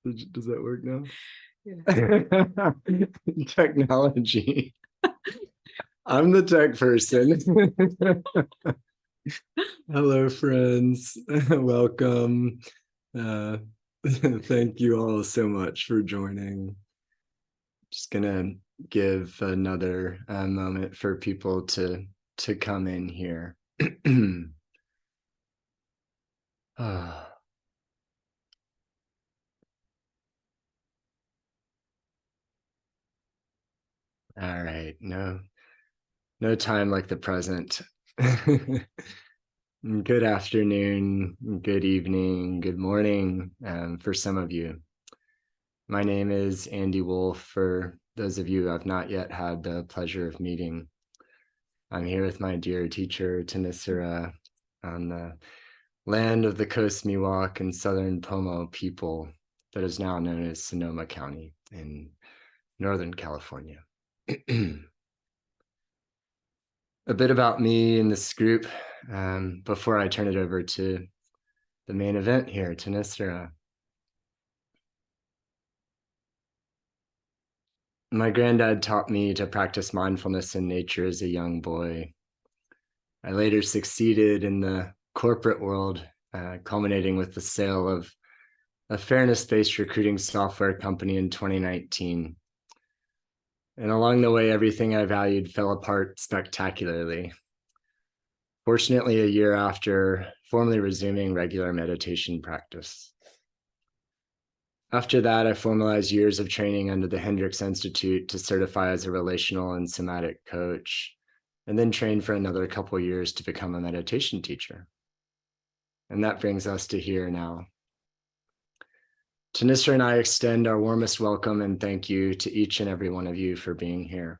Does that work now? Yeah. Technology. I'm the tech person. Hello, friends. Welcome. Thank you all so much for joining. Just gonna give another moment for people to come in here. Ah. All right, no time like the present. Good afternoon, good evening, good morning for some of you. My name is Andy Wolf. For those of you I've not yet had the pleasure of meeting, I'm here with my dear teacher, Thanissara, on the land of the Coast Miwok and Southern Pomo people that is now known as Sonoma County in Northern California. A bit about me and this group before I turn it over to the main event here, Thanissara. My granddad taught me to practice mindfulness in nature as a young boy. I later succeeded in the corporate world, culminating with the sale of a fairness-based recruiting software company in 2019. And along the way, everything I valued fell apart spectacularly. Fortunately, a year after formally resuming regular meditation practice. After that, I formalized years of training under the Hendricks Institute to certify as a relational and somatic coach, and then trained for another couple of years to become a meditation teacher. And that brings us to here now. Thanissara and I extend our warmest welcome and thank you to each and every one of you for being here.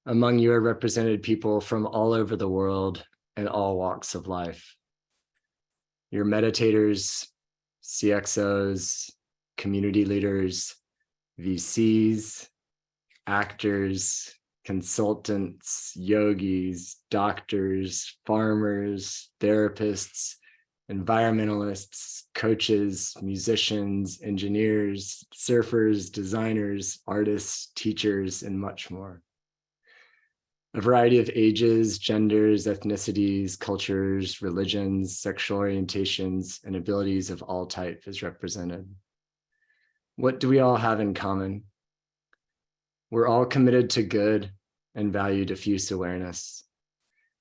Among you are represented people from all over the world and all walks of life. You're meditators, CXOs, community leaders, VCs, actors, consultants, yogis, doctors, farmers, therapists, environmentalists, coaches, musicians, engineers, surfers, designers, artists, teachers, and much more. A variety of ages, genders, ethnicities, cultures, religions, sexual orientations, and abilities of all type is represented. What do we all have in common? We're all committed to good and value diffuse awareness.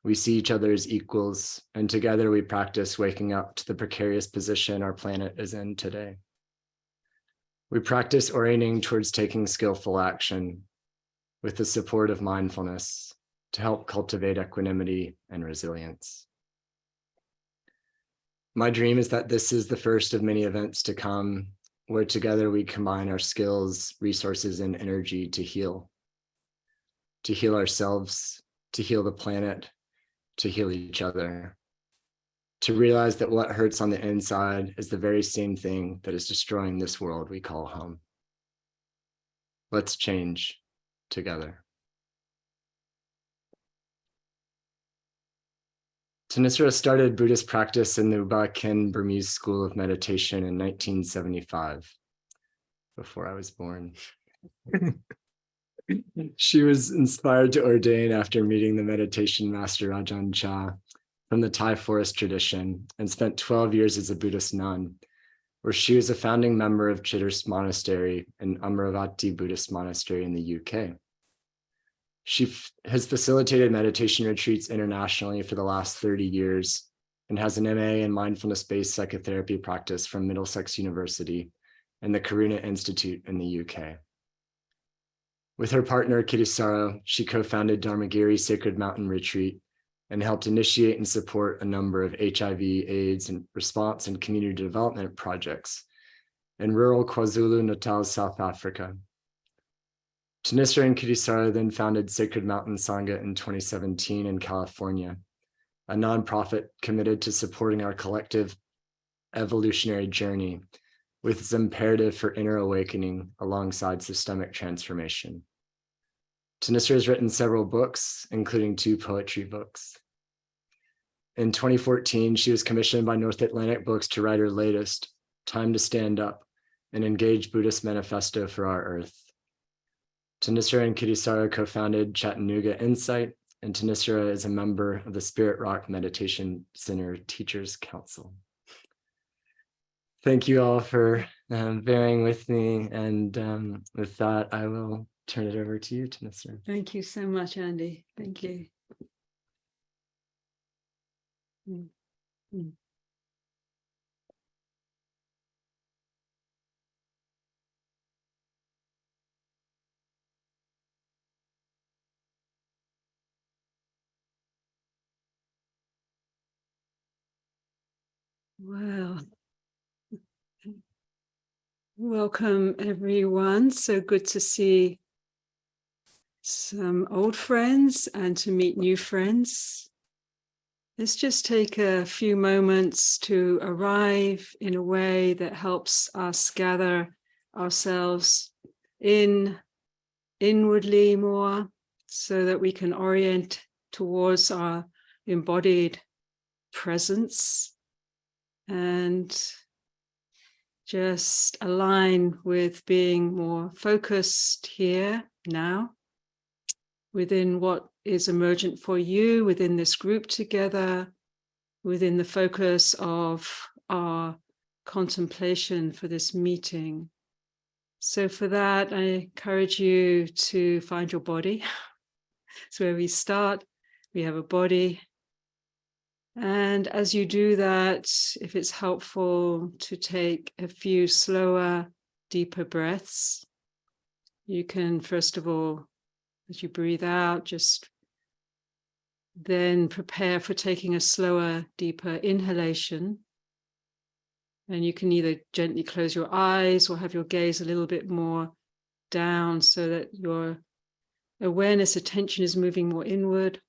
We see each other as equals, and together we practice waking up to the precarious position our planet is in today. We practice orienting towards taking skillful action with the support of mindfulness to help cultivate equanimity and resilience. My dream is that this is the first of many events to come where together we combine our skills, resources, and energy to heal ourselves, to heal the planet, to heal each other, to realize that what hurts on the inside is the very same thing that is destroying this world we call home. Let's change together. Thanissara started Buddhist practice in the Uba-Khin Burmese School of Meditation in 1975, before I was born. She was inspired to ordain after meeting the meditation master Ajahn Chah from the Thai forest tradition and spent 12 years as a Buddhist nun, where she was a founding member of Chitter's Monastery and Amaravati Buddhist Monastery in the UK. She has facilitated meditation retreats internationally for the last 30 years and has an MA in mindfulness-based psychotherapy practice from Middlesex University and the Karuna Institute in the UK. With her partner, Kittisaro, she co-founded Dharmagiri Sacred Mountain Retreat and helped initiate and support a number of HIV, AIDS, and response and community development projects in rural KwaZulu-Natal, South Africa. Thanissara and Kittisaro then founded Sacred Mountain Sangha in 2017 in California, a nonprofit committed to supporting our collective evolutionary journey with its imperative for inner awakening alongside systemic transformation. Thanissara has written several books, including 2 poetry books. In 2014, she was commissioned by North Atlantic Books to write her latest, Time to Stand Up, an engaged Buddhist manifesto for our earth. Thanissara and Kittisaro co-founded Chattanooga Insight, and Thanissara is a member of the Spirit Rock Meditation Center Teachers Council. Thank you all for bearing with me, and with that, I will turn it over to you, Thanissara. Thank you so much, Andy. Thank you. Well, welcome everyone. So good to see some old friends and to meet new friends. Let's just take a few moments to arrive in a way that helps us gather ourselves inwardly more, so that we can orient towards our embodied presence and just align with being more focused here now within what is emergent for you within this group together, within the focus of our contemplation for this meeting. So for that, I encourage you to find your body. It's where we start. We have a body. And as you do that, if it's helpful to take a few slower, deeper breaths, you can, first of all, as you breathe out, just then prepare for taking a slower, deeper inhalation. And you can either gently close your eyes or have your gaze a little bit more down so that your awareness, attention is moving more inward.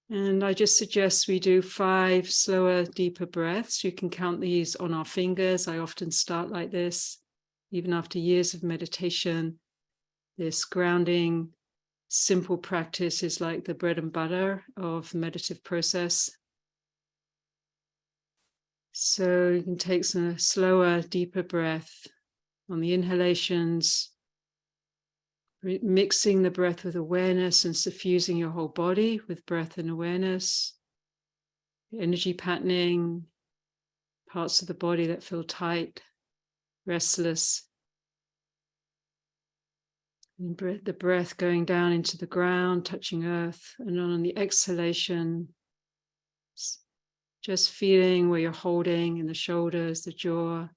And I just suggest we do 5 slower, deeper breaths. You can count these on our fingers. I often start like this, even after years of meditation. This grounding, simple practice is like the bread and butter of the meditative process. So you can take some slower, deeper breath on the inhalations, mixing the breath with awareness and suffusing your whole body with breath and awareness, energy patterning, parts of the body that feel tight, restless. And the breath going down into the ground, touching earth, and on the exhalation, just feeling where you're holding in the shoulders, the jaw,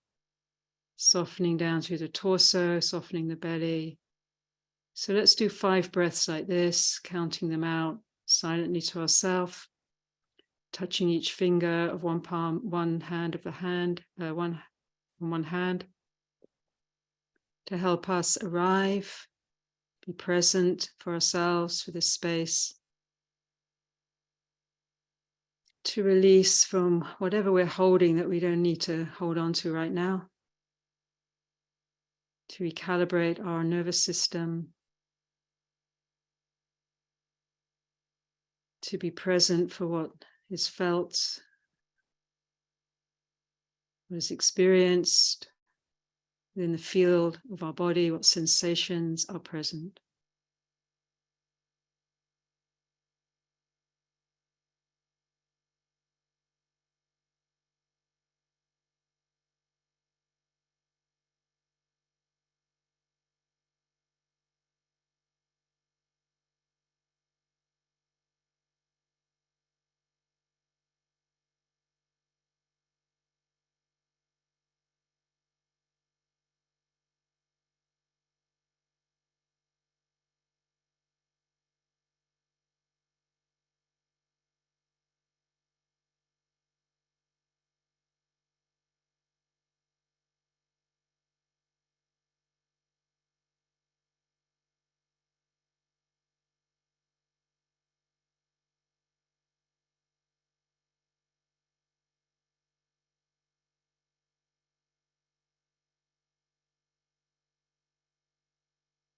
softening down through the torso, softening the belly. So let's do 5 breaths like this, counting them out silently to ourselves, touching each finger of one palm, one hand of the hand, one hand, to help us arrive, be present for ourselves, for this space, to release from whatever we're holding that we don't need to hold on to right now, to recalibrate our nervous system, to be present for what is felt, what is experienced within the field of our body, what sensations are present.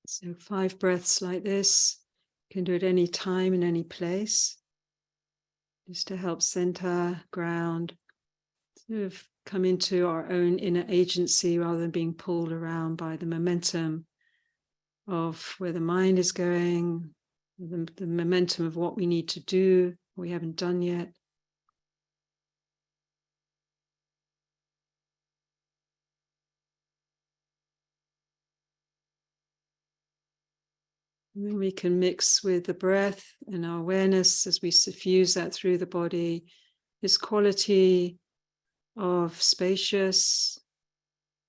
So 5 breaths like this. You can do it any time in any place, just to help center, ground, sort of come into our own inner agency rather than being pulled around by the momentum of where the mind is going, the momentum of what we need to do, we haven't done yet. And then we can mix with the breath and our awareness as we suffuse that through the body, this quality of spacious,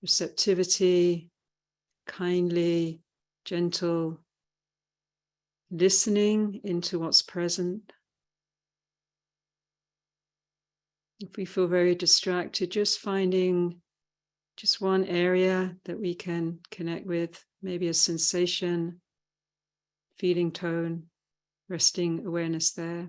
receptivity, kindly, gentle, listening into what's present. If we feel very distracted, just finding just one area that we can connect with, maybe a sensation, feeling tone, resting awareness there.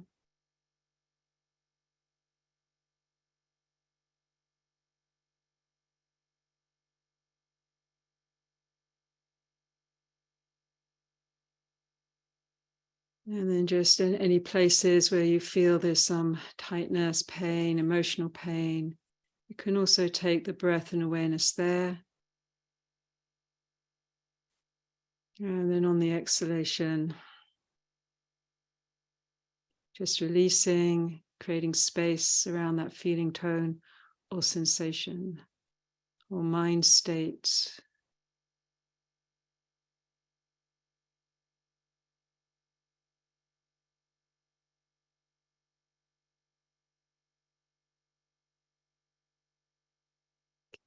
And then just in any places where you feel there's some tightness, pain, emotional pain, you can also take the breath and awareness there. And then on the exhalation, just releasing, creating space around that feeling tone or sensation or mind state.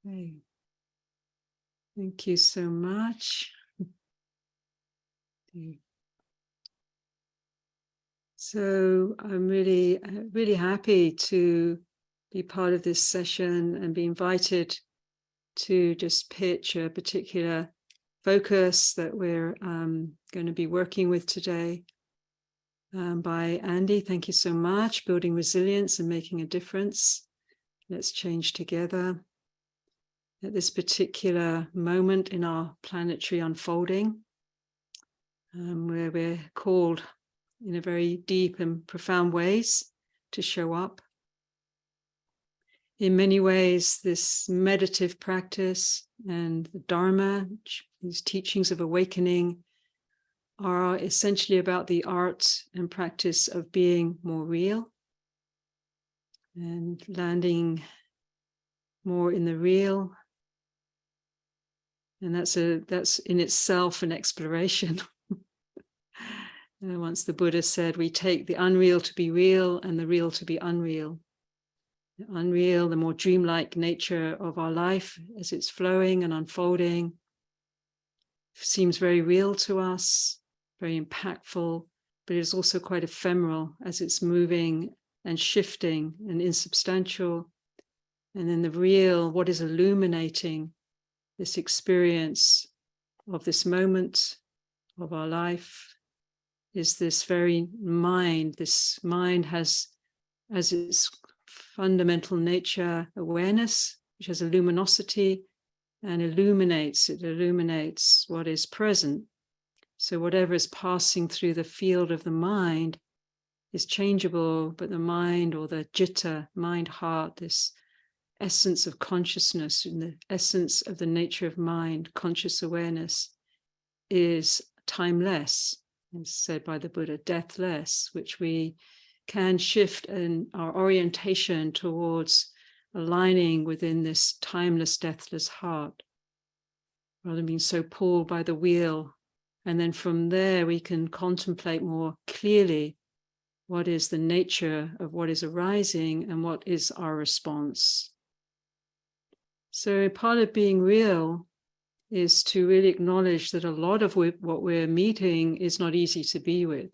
Okay. Thank you so much. So I'm really happy to be part of this session and be invited to just pitch a particular focus that we're going to be working with today by Andy. Thank you so much. Building resilience and making a difference. Let's change together. At this particular moment in our planetary unfolding, where we're called in a very deep and profound ways to show up. In many ways, this meditative practice and the Dharma, these teachings of awakening, are essentially about the art and practice of being more real and landing more in the real. And that's in itself an exploration. Once the Buddha said, we take the unreal to be real and the real to be unreal. The unreal, the more dreamlike nature of our life as it's flowing and unfolding, seems very real to us, very impactful, but it is also quite ephemeral as it's moving and shifting and insubstantial. And then the real, what is illuminating this experience of this moment of our life, is this very mind. This mind has as its fundamental nature awareness, which has a luminosity and illuminates. It illuminates what is present. So whatever is passing through the field of the mind is changeable, but the mind, or the citta, mind, heart, this essence of consciousness, and the essence of the nature of mind, conscious awareness, is timeless, as said by the Buddha, deathless, which we can shift in our orientation towards aligning within this timeless, deathless heart, rather than being so pulled by the wheel. And then from there, we can contemplate more clearly what is the nature of what is arising and what is our response. So part of being real is to really acknowledge that a lot of what we're meeting is not easy to be with.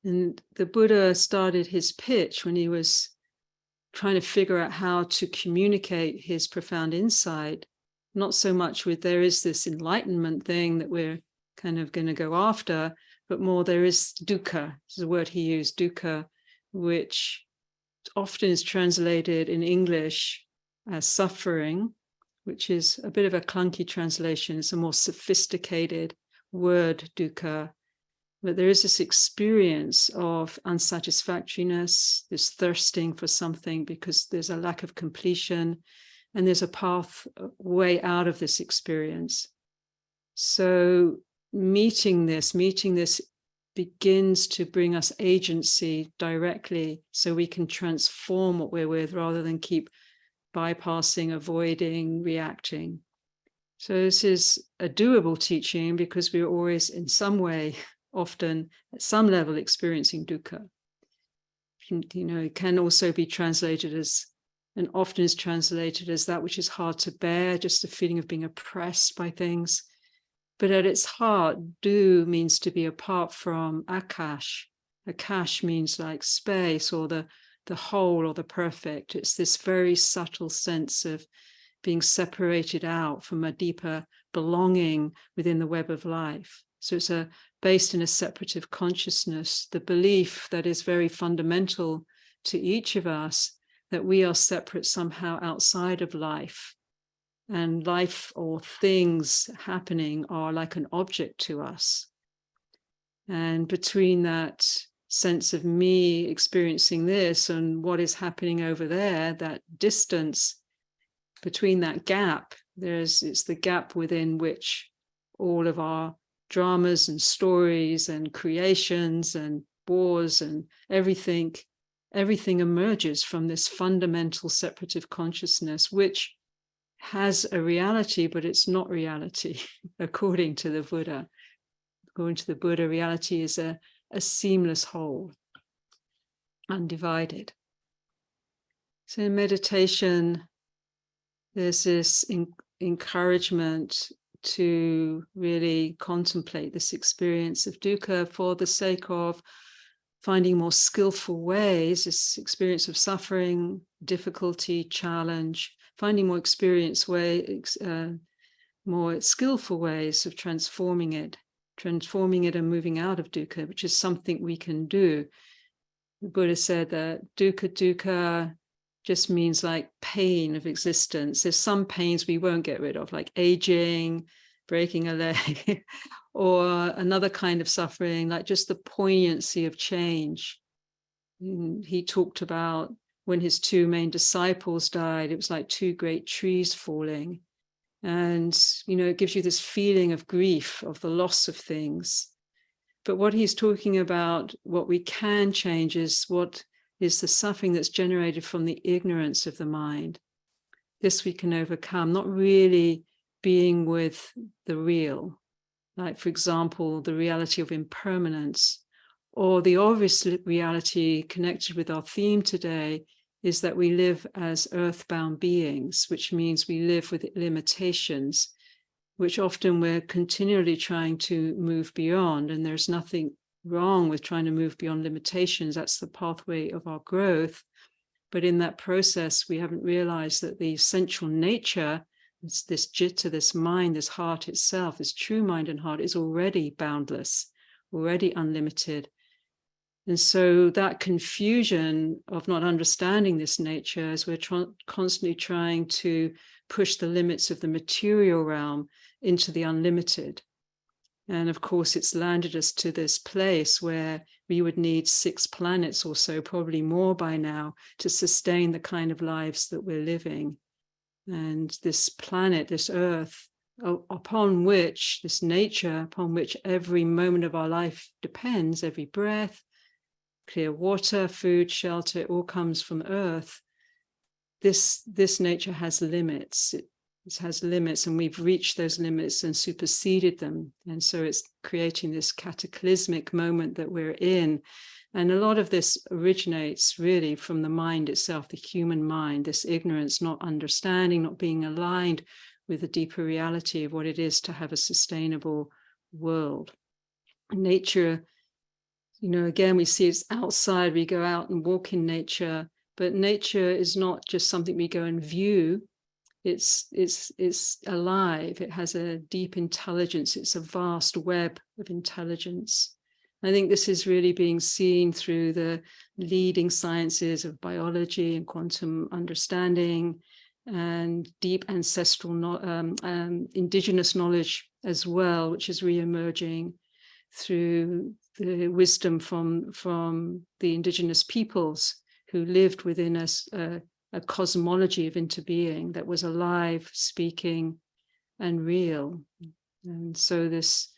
And the Buddha started his pitch when he was trying to figure out how to communicate his profound insight, not so much with there is this enlightenment thing that we're kind of going to go after, but more there is dukkha. This is a word he used, dukkha, which often is translated in English as suffering, which is a bit of a clunky translation. It's a more sophisticated word, dukkha, But there is this experience of unsatisfactoriness, this thirsting for something because there's a lack of completion, and there's a path way out of this experience. So meeting this begins to bring us agency directly, so we can transform what we're with rather than keep bypassing, avoiding, reacting. So this is a doable teaching because we're always in some way, often at some level, experiencing dukkha. It can also be translated as, and often is translated as, that which is hard to bear, just a feeling of being oppressed by things. But at its heart, du means to be apart from akash. Akash means like space, or the whole, or the perfect. It's this very subtle sense of being separated out from a deeper belonging within the web of life. So it's based in a separative consciousness, the belief that is very fundamental to each of us, that we are separate somehow outside of life. And life or things happening are like an object to us. And between that sense of me experiencing this and what is happening over there, that distance, between that gap, it's the gap within which all of our dramas and stories and creations and wars and everything emerges from this fundamental separative consciousness, which has a reality, but it's not reality, according to the Buddha. According to the Buddha, reality is a seamless whole, undivided. So in meditation, there's this encouragement to really contemplate this experience of dukkha for the sake of finding more skillful ways, this experience of suffering, difficulty, challenge, finding more more skillful ways of transforming it and moving out of dukkha, which is something we can do. The Buddha said that dukkha just means like pain of existence. There's some pains we won't get rid of, like aging, breaking a leg, or another kind of suffering, like just the poignancy of change. And he talked about when his two main disciples died, it was like two great trees falling. And, it gives you this feeling of grief, of the loss of things. But what he's talking about, what we can change, is what is the suffering that's generated from the ignorance of the mind. This we can overcome, not really being with the real. Like, for example, the reality of impermanence, or the obvious reality connected with our theme today is that we live as earthbound beings, which means we live with limitations, which often we're continually trying to move beyond. And there's nothing wrong with trying to move beyond limitations. That's the pathway of our growth. But in that process, we haven't realized that the essential nature, it's this jitta, this mind, this heart itself, this true mind and heart, is already boundless, already unlimited. And so that confusion of not understanding this nature, as we're constantly trying to push the limits of the material realm into the unlimited. And of course, it's landed us to this place where we would need 6 planets or so, probably more by now, to sustain the kind of lives that we're living. And this planet, this earth, upon which, this nature, upon which every moment of our life depends, every breath, clear water, food, shelter, it all comes from earth. This nature has limits. It has limits, and we've reached those limits and superseded them. And so it's creating this cataclysmic moment that we're in. And a lot of this originates really from the mind itself, the human mind, this ignorance, not understanding, not being aligned with the deeper reality of what it is to have a sustainable world. Nature, again, we see it's outside, we go out and walk in nature, but nature is not just something we go and view. It's alive. It has a deep intelligence. It's a vast web of intelligence. I think this is really being seen through the leading sciences of biology and quantum understanding and deep ancestral indigenous knowledge as well, which is re-emerging. through the wisdom from the indigenous peoples who lived within a cosmology of interbeing that was alive, speaking, and real. And so this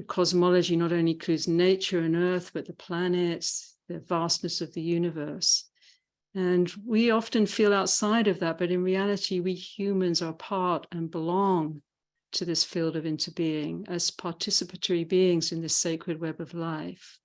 cosmology not only includes nature and earth, but the planets, the vastness of the universe. And we often feel outside of that, but in reality, we humans are part and belong to this field of interbeing as participatory beings in this sacred web of life.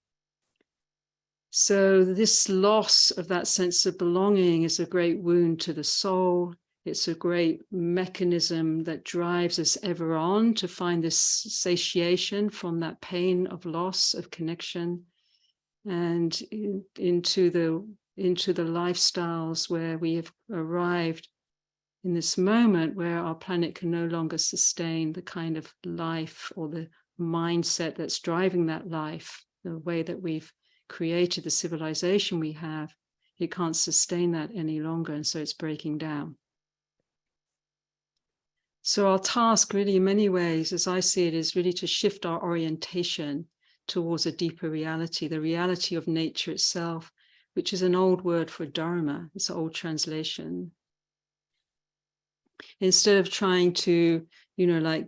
So this loss of that sense of belonging is a great wound to the soul. It's a great mechanism that drives us ever on to find this satiation from that pain of loss of connection, and into the lifestyles where we have arrived in this moment where our planet can no longer sustain the kind of life or the mindset that's driving that life, the way that we've created the civilization we have. It can't sustain that any longer, and so it's breaking down. So our task really in many ways, as I see it, is really to shift our orientation towards a deeper reality, the reality of nature itself, which is an old word for Dharma. It's an old translation. Instead of trying to, like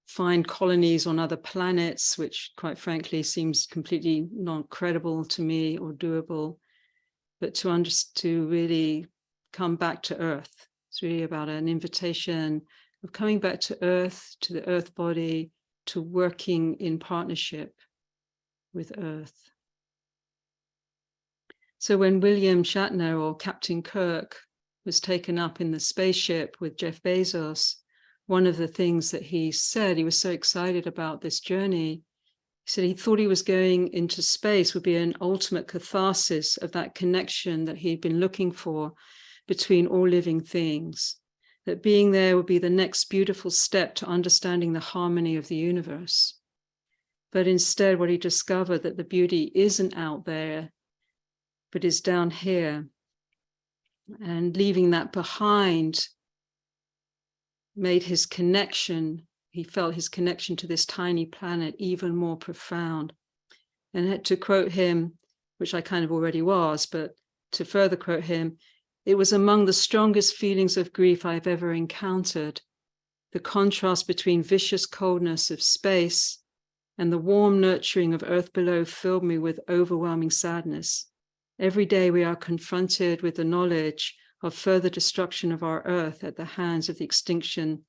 find colonies on other planets, which quite frankly seems completely not credible to me or doable, but to really come back to Earth. It's really about an invitation of coming back to Earth, to the Earth body, to working in partnership with Earth. So when William Shatner, or Captain Kirk, was taken up in the spaceship with Jeff Bezos, one of the things that he said, he was so excited about this journey, he said he thought he was going into space would be an ultimate catharsis of that connection that he'd been looking for between all living things, that being there would be the next beautiful step to understanding the harmony of the universe. But instead, what he discovered, that the beauty isn't out there, but is down here. And leaving that behind made his connection, he felt his connection to this tiny planet even more profound. And had to quote him, which I kind of already was, but to further quote him, it was among the strongest feelings of grief I've ever encountered. The contrast between vicious coldness of space and the warm nurturing of earth below filled me with overwhelming sadness. Every day we are confronted with the knowledge of further destruction of our earth at the hands of the extinction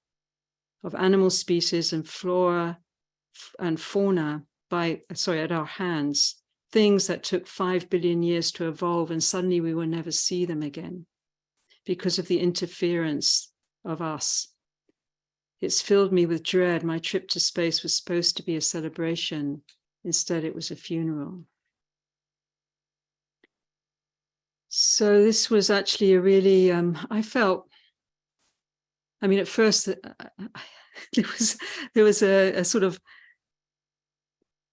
of animal species and flora and fauna at our hands, things that took 5 billion years to evolve, and suddenly we will never see them again because of the interference of us. It's filled me with dread. My trip to space was supposed to be a celebration. Instead, it was a funeral. So this was actually a really, I felt, at first there was a sort of,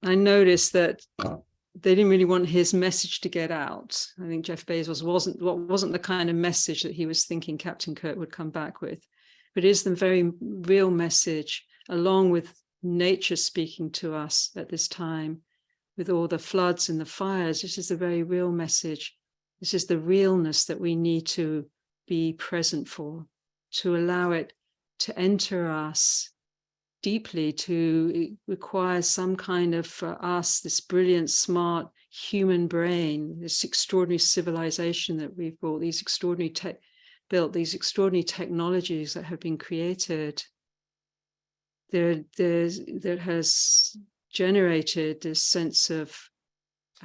I noticed that they didn't really want his message to get out. I think Jeff Bezos wasn't the kind of message that he was thinking Captain Kirk would come back with, but it is the very real message, along with nature speaking to us at this time, with all the floods and the fires. This is the very real message. This is the realness that we need to be present for, to allow it to enter us deeply. It requires some kind of, for us, this brilliant, smart human brain, this extraordinary civilization that we've built, these extraordinary technologies that have been created, that has generated this sense of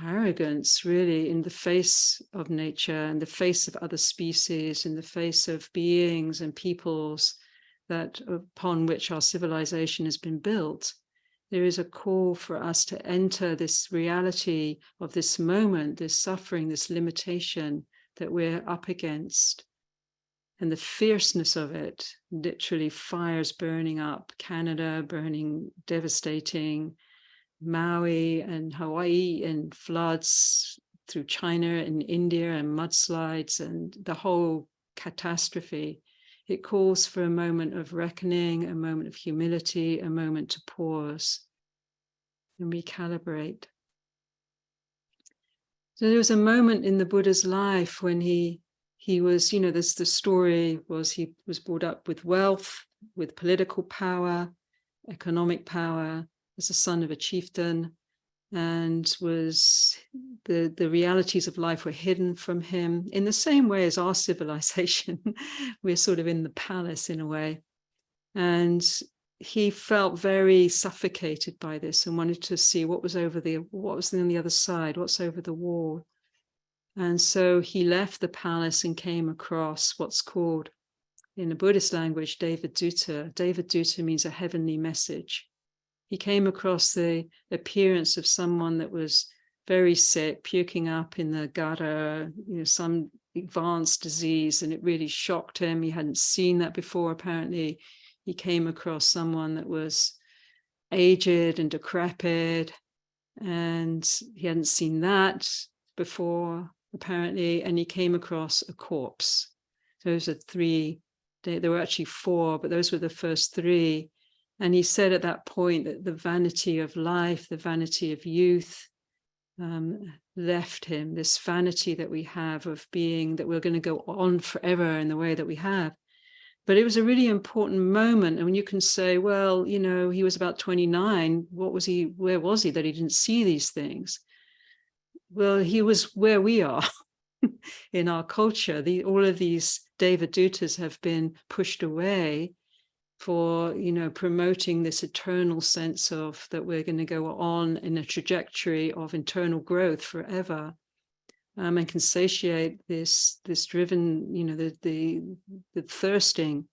arrogance, really, in the face of nature, in the face of other species, in the face of beings and peoples that upon which our civilization has been built. There is a call for us to enter this reality of this moment, this suffering, this limitation that we're up against. And the fierceness of it, literally fires burning up, Canada burning, devastating, Maui and Hawaii, and floods through China and India, and mudslides, and the whole catastrophe. It calls for a moment of reckoning, a moment of humility, a moment to pause. and recalibrate. So there was a moment in the Buddha's life when he was, this the story was he was brought up with wealth, with political power, economic power, as a son of a chieftain, and was the realities of life were hidden from him in the same way as our civilization. We're sort of in the palace in a way. And he felt very suffocated by this and wanted to see what was on the other side, what's over the wall. And so he left the palace and came across what's called, in the Buddhist language, Devadutta. Devadutta means a heavenly message. He came across the appearance of someone that was very sick, puking up in the gutter, some advanced disease, and it really shocked him. He hadn't seen that before, apparently. He came across someone that was aged and decrepit, and he hadn't seen that before, apparently, and he came across a corpse. Those are three. There were actually four, but those were the first three. And he said at that point that the vanity of life, the vanity of youth, left him, this vanity that we have of being, that we're going to go on forever in the way that we have. But it was a really important moment. And when you can say, well, he was about 29, where was he that he didn't see these things? Well, he was where we are in our culture. All of these Devaduttas have been pushed away for, promoting this eternal sense of that we're going to go on in a trajectory of internal growth forever, and can satiate this driven, the thirsting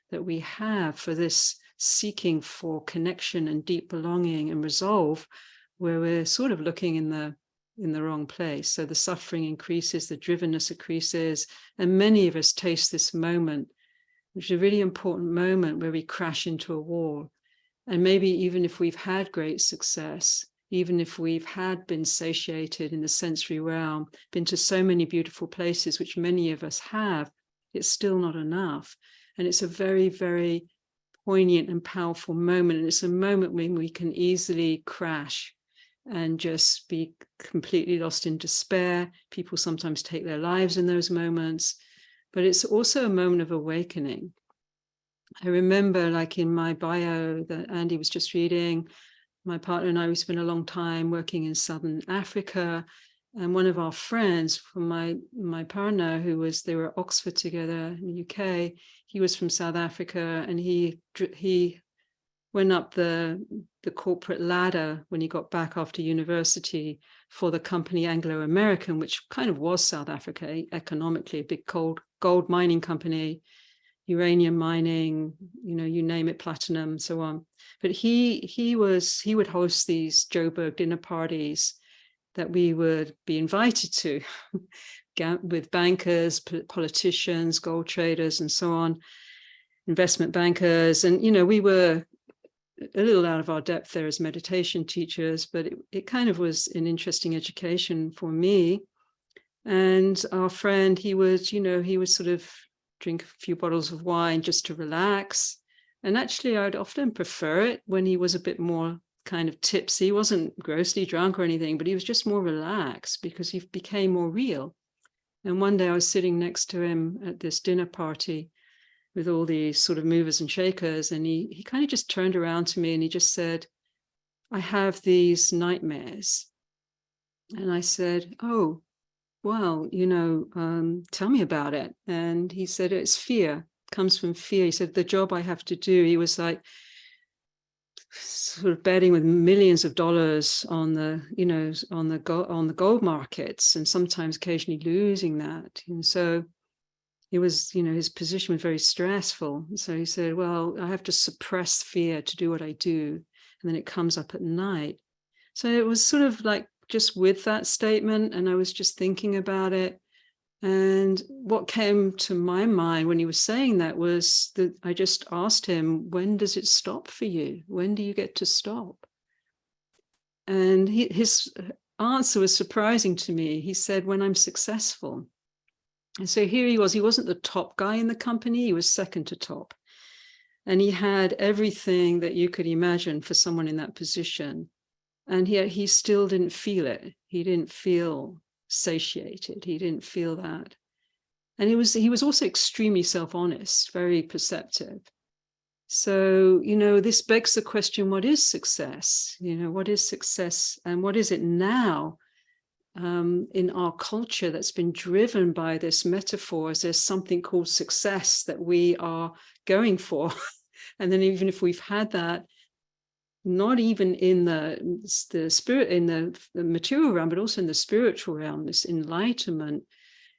that we have for this seeking for connection and deep belonging and resolve, where we're sort of looking in the wrong place. So the suffering increases, the drivenness increases, and many of us taste this moment, which is a really important moment where we crash into a wall. And maybe even if we've had great success, even if we've been satiated in the sensory realm, been to so many beautiful places, which many of us have, it's still not enough. And it's a very, very poignant and powerful moment. And it's a moment when we can easily crash and just be completely lost in despair. People sometimes take their lives in those moments, but it's also a moment of awakening. I remember, like in my bio that Andy was just reading, my partner and I, we spent a long time working in Southern Africa. And one of our friends from my partner, they were at Oxford together in the UK, he was from South Africa, and he went up the corporate ladder when he got back after university for the company Anglo American, which kind of was South Africa economically, a big gold mining company, uranium mining, you name it, platinum, so on. But he would host these Joburg dinner parties that we would be invited to with bankers, politicians, gold traders, and so on, investment bankers. And, we were a little out of our depth there as meditation teachers, but it kind of was an interesting education for me. And our friend, he would sort of drink a few bottles of wine just to relax. And actually, I'd often prefer it when he was a bit more kind of tipsy. He wasn't grossly drunk or anything, but he was just more relaxed because he became more real. And one day I was sitting next to him at this dinner party with all these sort of movers and shakers, and he kind of just turned around to me and he just said, I have these nightmares. And I said, oh, well, tell me about it. And he said, it's fear, it comes from fear. He said, the job I have to do, he was like sort of betting with millions of dollars on the gold markets, and sometimes occasionally losing that. And so it was, his position was very stressful. So he said, well, I have to suppress fear to do what I do. And then it comes up at night. So it was sort of like just with that statement, and I was just thinking about it. And what came to my mind when he was saying that was that I just asked him, when does it stop for you? When do you get to stop? And his answer was surprising to me. He said, when I'm successful. And so here he wasn't the top guy in the company, he was second to top. And he had everything that you could imagine for someone in that position. And yet he still didn't feel it. He didn't feel satiated. He didn't feel that. And he was also extremely self-honest, very perceptive. So, this begs the question, what is success? What is success, and what is it now in our culture that's been driven by this metaphor? As there's something called success that we are going for. And then even if we've had that, not even in the spirit, in the material realm, but also in the spiritual realm, this enlightenment,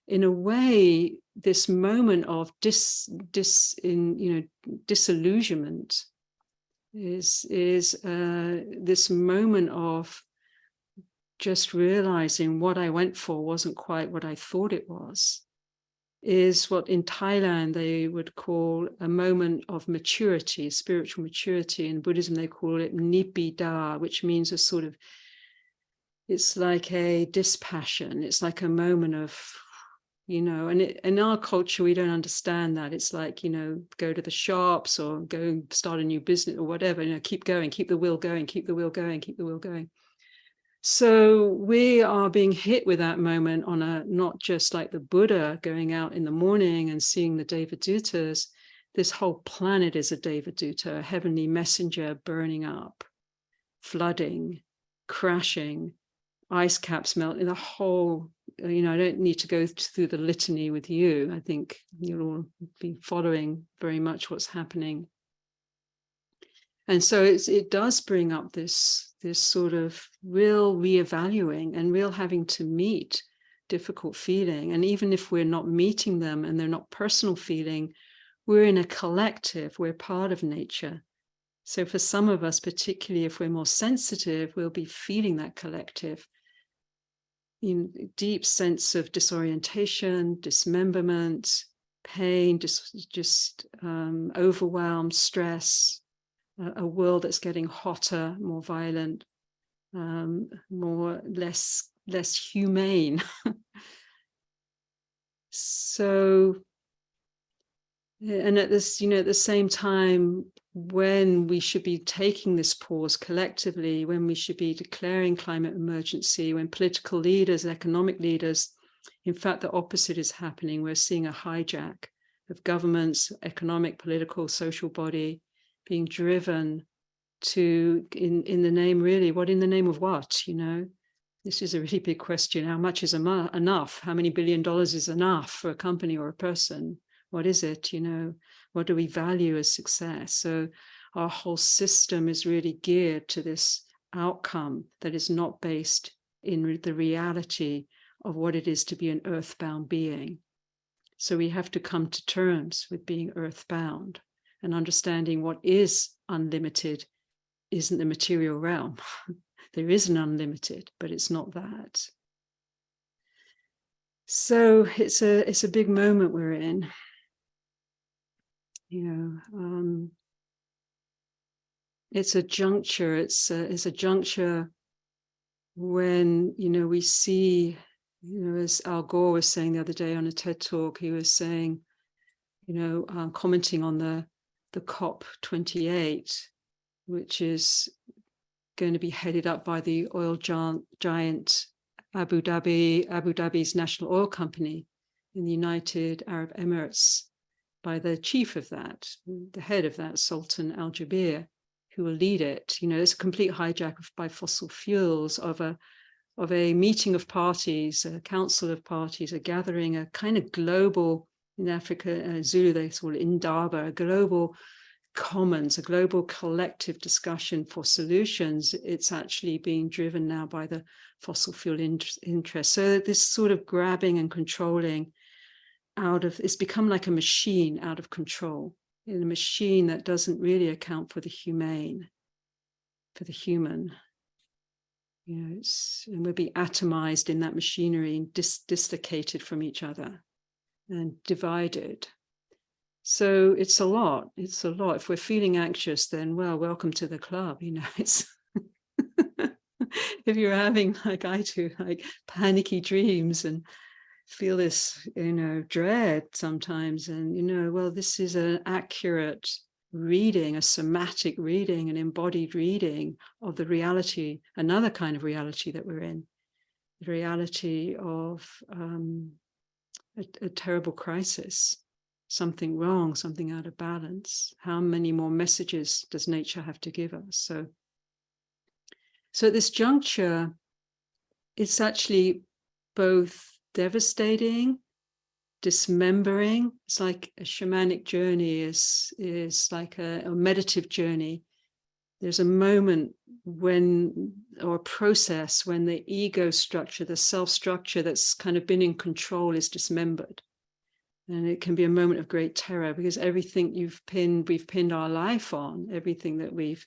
in a way, this moment of disillusionment is this moment of just realizing what I went for wasn't quite what I thought it was, is what in Thailand they would call a moment of maturity, spiritual maturity. In Buddhism, they call it nibbida, which means a sort of, it's like a dispassion. It's like a moment of, and in our culture, we don't understand that. It's like, go to the shops or go start a new business or whatever, keep going, keep the wheel going, keep the wheel going, keep the wheel going. So we are being hit with that moment on a, not just like the Buddha going out in the morning and seeing the Devadutas. This whole planet is a Devaduta, a heavenly messenger burning up, flooding, crashing, ice caps melting, the whole, I don't need to go through the litany with you. I think you'll all be following very much what's happening. And so it does bring up this sort of real reevaluating and real having to meet difficult feeling. And even if we're not meeting them and they're not personal feeling, we're in a collective, we're part of nature. So for some of us, particularly if we're more sensitive, we'll be feeling that collective deep sense of disorientation, dismemberment, pain, just overwhelm, stress, a world that's getting hotter, more violent, less humane. So, and at this, at the same time, when we should be taking this pause collectively, when we should be declaring climate emergency, when political leaders, economic leaders, in fact, the opposite is happening. We're seeing a hijack of governments, economic, political, social body being driven to, in the name, really, what in the name of what, This is a really big question. How much is enough? How many $1 billion is enough for a company or a person? What is it, What do we value as success? So our whole system is really geared to this outcome that is not based in the reality of what it is to be an earthbound being. So we have to come to terms with being earthbound and understanding what is unlimited isn't the material realm. There is an unlimited, but it's not that. So it's a big moment we're in. It's a juncture. It's a juncture when we see, as Al Gore was saying the other day on a TED talk, he was saying, commenting on the COP28, which is going to be headed up by the oil giant Abu Dhabi's national oil company in the United Arab Emirates, by the chief of that, the head of that, Sultan Al Jaber, who will lead it. It's a complete hijack by fossil fuels of a meeting of parties, a council of parties, a gathering, a kind of global, in Africa, Zulu, they call it Indaba, a global commons, a global collective discussion for solutions. It's actually being driven now by the fossil fuel interest. So this sort of grabbing and controlling it's become like a machine out of control, in a machine that doesn't really account for the humane, for the human. And we'll be atomized in that machinery and dislocated from each other and divided. So it's a lot. It's a lot. If we're feeling anxious, then, well, welcome to the club. It's if you're having, like I do, like panicky dreams and feel this, dread sometimes, and well, this is an accurate reading, a somatic reading, an embodied reading of the reality, another kind of reality that we're in, the reality of a terrible crisis, something wrong, something out of balance. How many more messages does nature have to give us? So at this juncture, it's actually both devastating, dismembering. It's like a shamanic journey is like a meditative journey. There's a moment when, or a process when the ego structure, the self structure that's kind of been in control is dismembered. And it can be a moment of great terror because everything we've pinned our life on, everything that we've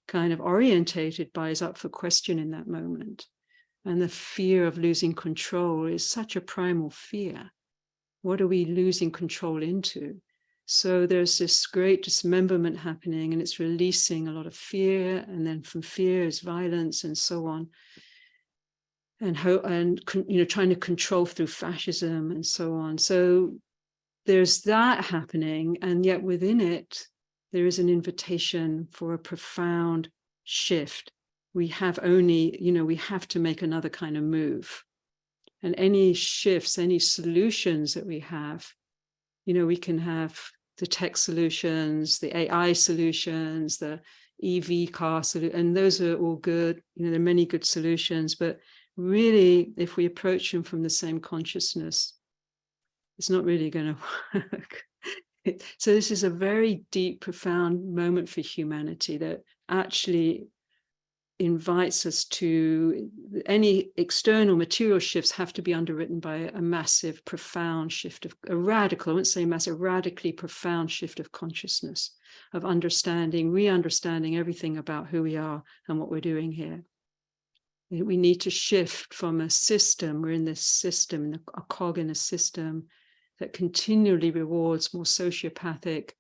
kind of orientated by is up for question in that moment. And the fear of losing control is such a primal fear. What are we losing control into? So there's this great dismemberment happening, and it's releasing a lot of fear, and then from fear is violence and so on. And trying to control through fascism and so on. So there's that happening, and yet within it, there is an invitation for a profound shift. We have we have to make another kind of move. And any shifts, any solutions that we have, we can have the tech solutions, the AI solutions, the EV car solution, and those are all good. There are many good solutions, but really, if we approach them from the same consciousness, it's not really going to work. So this is a very deep, profound moment for humanity that actually invites us to, any external material shifts have to be underwritten by a massive, profound shift of a radical, I wouldn't say massive, radically profound shift of consciousness, of understanding, re-understanding everything about who we are and what we're doing here. We need to shift from a system, we're in this system, a cog in a system that continually rewards more sociopathic,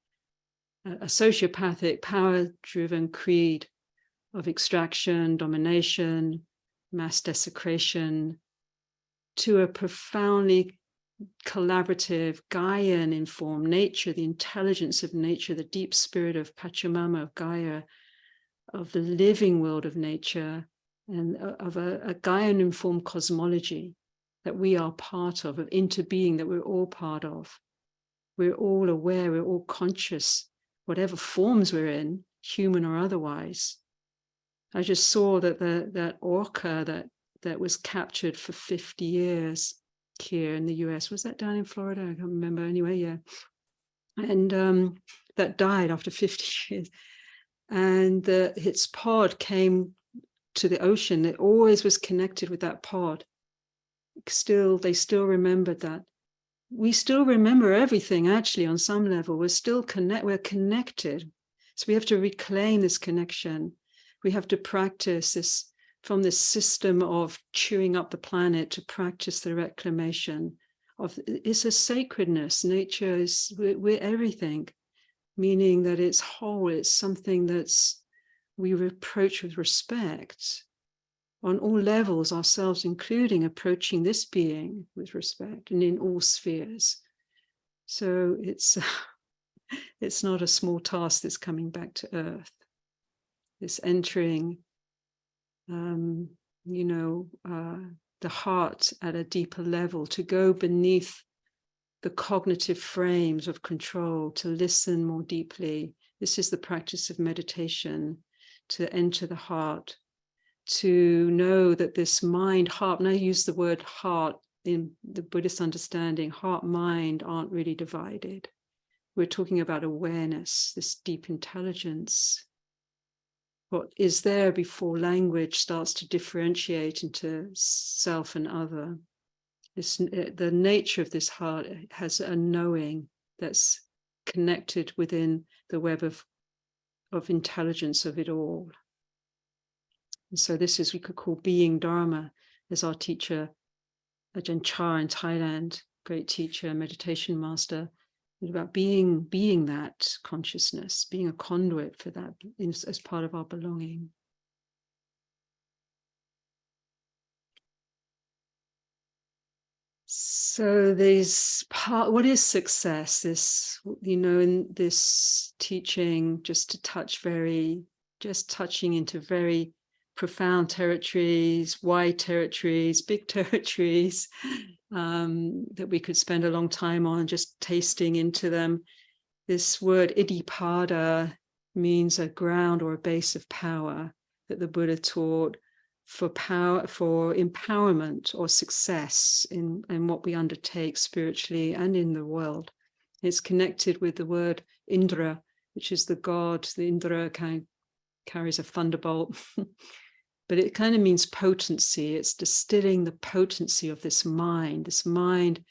a sociopathic, power-driven creed of extraction, domination, mass desecration, to a profoundly collaborative, Gaian-informed nature, the intelligence of nature, the deep spirit of Pachamama, of Gaia, of the living world of nature, and of a Gaian-informed cosmology that we are part of interbeing, that we're all part of. We're all aware, we're all conscious, whatever forms we're in, human or otherwise. I just saw that that orca that was captured for 50 years here in the US, was that down in Florida? I can't remember. Anyway, yeah. And that died after 50 years. And its pod came to the ocean. It always was connected with that pod. They still remembered that. We still remember everything, actually, on some level. We're connected. So we have to reclaim this connection. We have to practice this, from this system of chewing up the planet, to practice the reclamation of, it's a sacredness. Nature is, we're everything, meaning that it's whole, it's something we approach with respect on all levels, ourselves including, approaching this being with respect and in all spheres. So it's not a small task that's coming back to earth. It's entering, the heart at a deeper level, to go beneath the cognitive frames of control, to listen more deeply. This is the practice of meditation, to enter the heart, to know that this mind, heart, and I use the word heart in the Buddhist understanding, heart, mind aren't really divided. We're talking about awareness, this deep intelligence. What is there before language starts to differentiate into self and other. The nature of this heart has a knowing that's connected within the web of intelligence of it all. And so this is, we could call being Dharma, as our teacher, Ajahn Chah in Thailand, great teacher, meditation master, about being that consciousness, being a conduit for that as part of our belonging. So what is success? This, in this teaching, just touching into very profound territories, wide territories, big territories, that we could spend a long time on, just tasting into them. This word iddhipada means a ground or a base of power that the Buddha taught for empowerment or success in what we undertake spiritually and in the world. It's connected with the word Indra, which is the god. The Indra kind of carries a thunderbolt, but it kind of means potency. It's distilling the potency of this mind. This mind,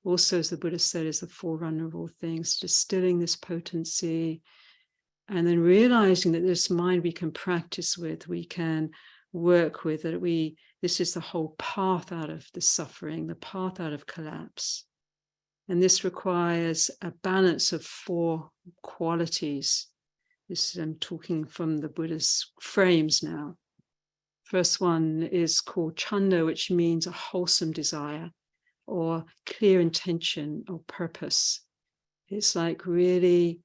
also, as the Buddha said, is the forerunner of all things, distilling this potency, and then realizing that this mind we can practice with, we can work with, that this is the whole path out of the suffering, the path out of collapse. And this requires a balance of 4 qualities. I'm talking from the Buddha's frames now. First one is called chanda, which means a wholesome desire or clear intention or purpose. It's like really,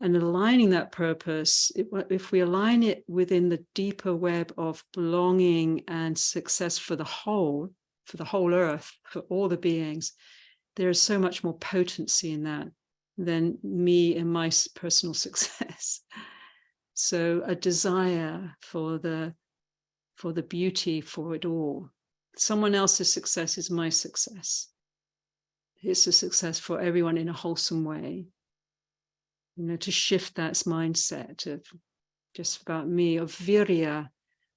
and aligning that purpose, if we align it within the deeper web of belonging and success for the whole earth, for all the beings, there is so much more potency in that than me and my personal success. So a desire for the beauty, for it all. Someone else's success is my success. It's a success for everyone in a wholesome way. To shift that mindset of just about me, of virya,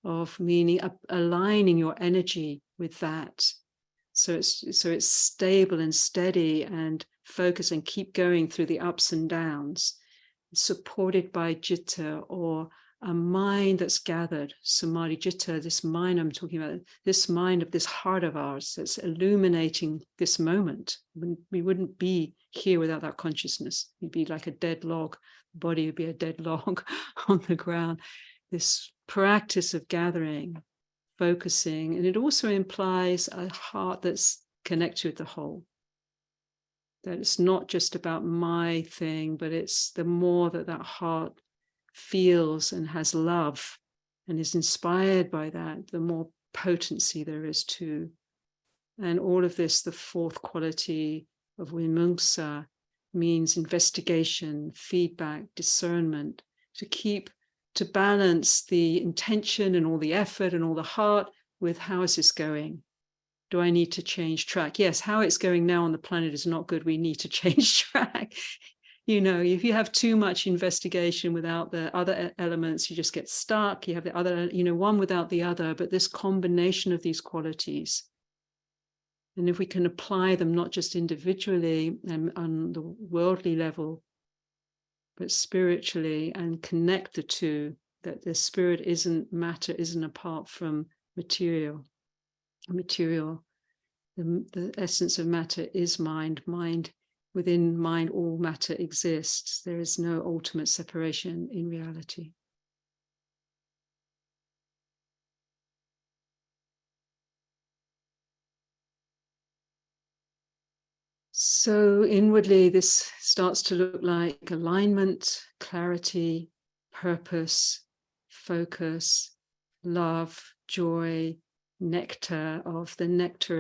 of meaning aligning your energy with that. So it's stable and steady and focus and keep going through the ups and downs, supported by citta, or a mind that's gathered, samadhi citta, this mind I'm talking about, this mind of this heart of ours that's illuminating this moment. We wouldn't be here without that consciousness. We'd be like a dead log. The body would be a dead log on the ground. This practice of gathering, focusing, and it also implies a heart that's connected with the whole. That it's not just about my thing, but it's the more that heart feels and has love and is inspired by that, the more potency there is too. And all of this, the 4th quality of vimumsa, means investigation, feedback, discernment, to balance the intention and all the effort and all the heart with how is this going? Do I need to change track? Yes, how it's going now on the planet is not good. We need to change track. If you have too much investigation without the other elements, you just get stuck. You have the other, one without the other, but this combination of these qualities. And if we can apply them not just individually and on the worldly level, but spiritually, and connect the two, that the spirit isn't matter, isn't apart from material. The essence of matter is mind. Within mind, all matter exists. There is no ultimate separation in reality. So inwardly, this starts to look like alignment, clarity, purpose, focus, love, joy, nectar of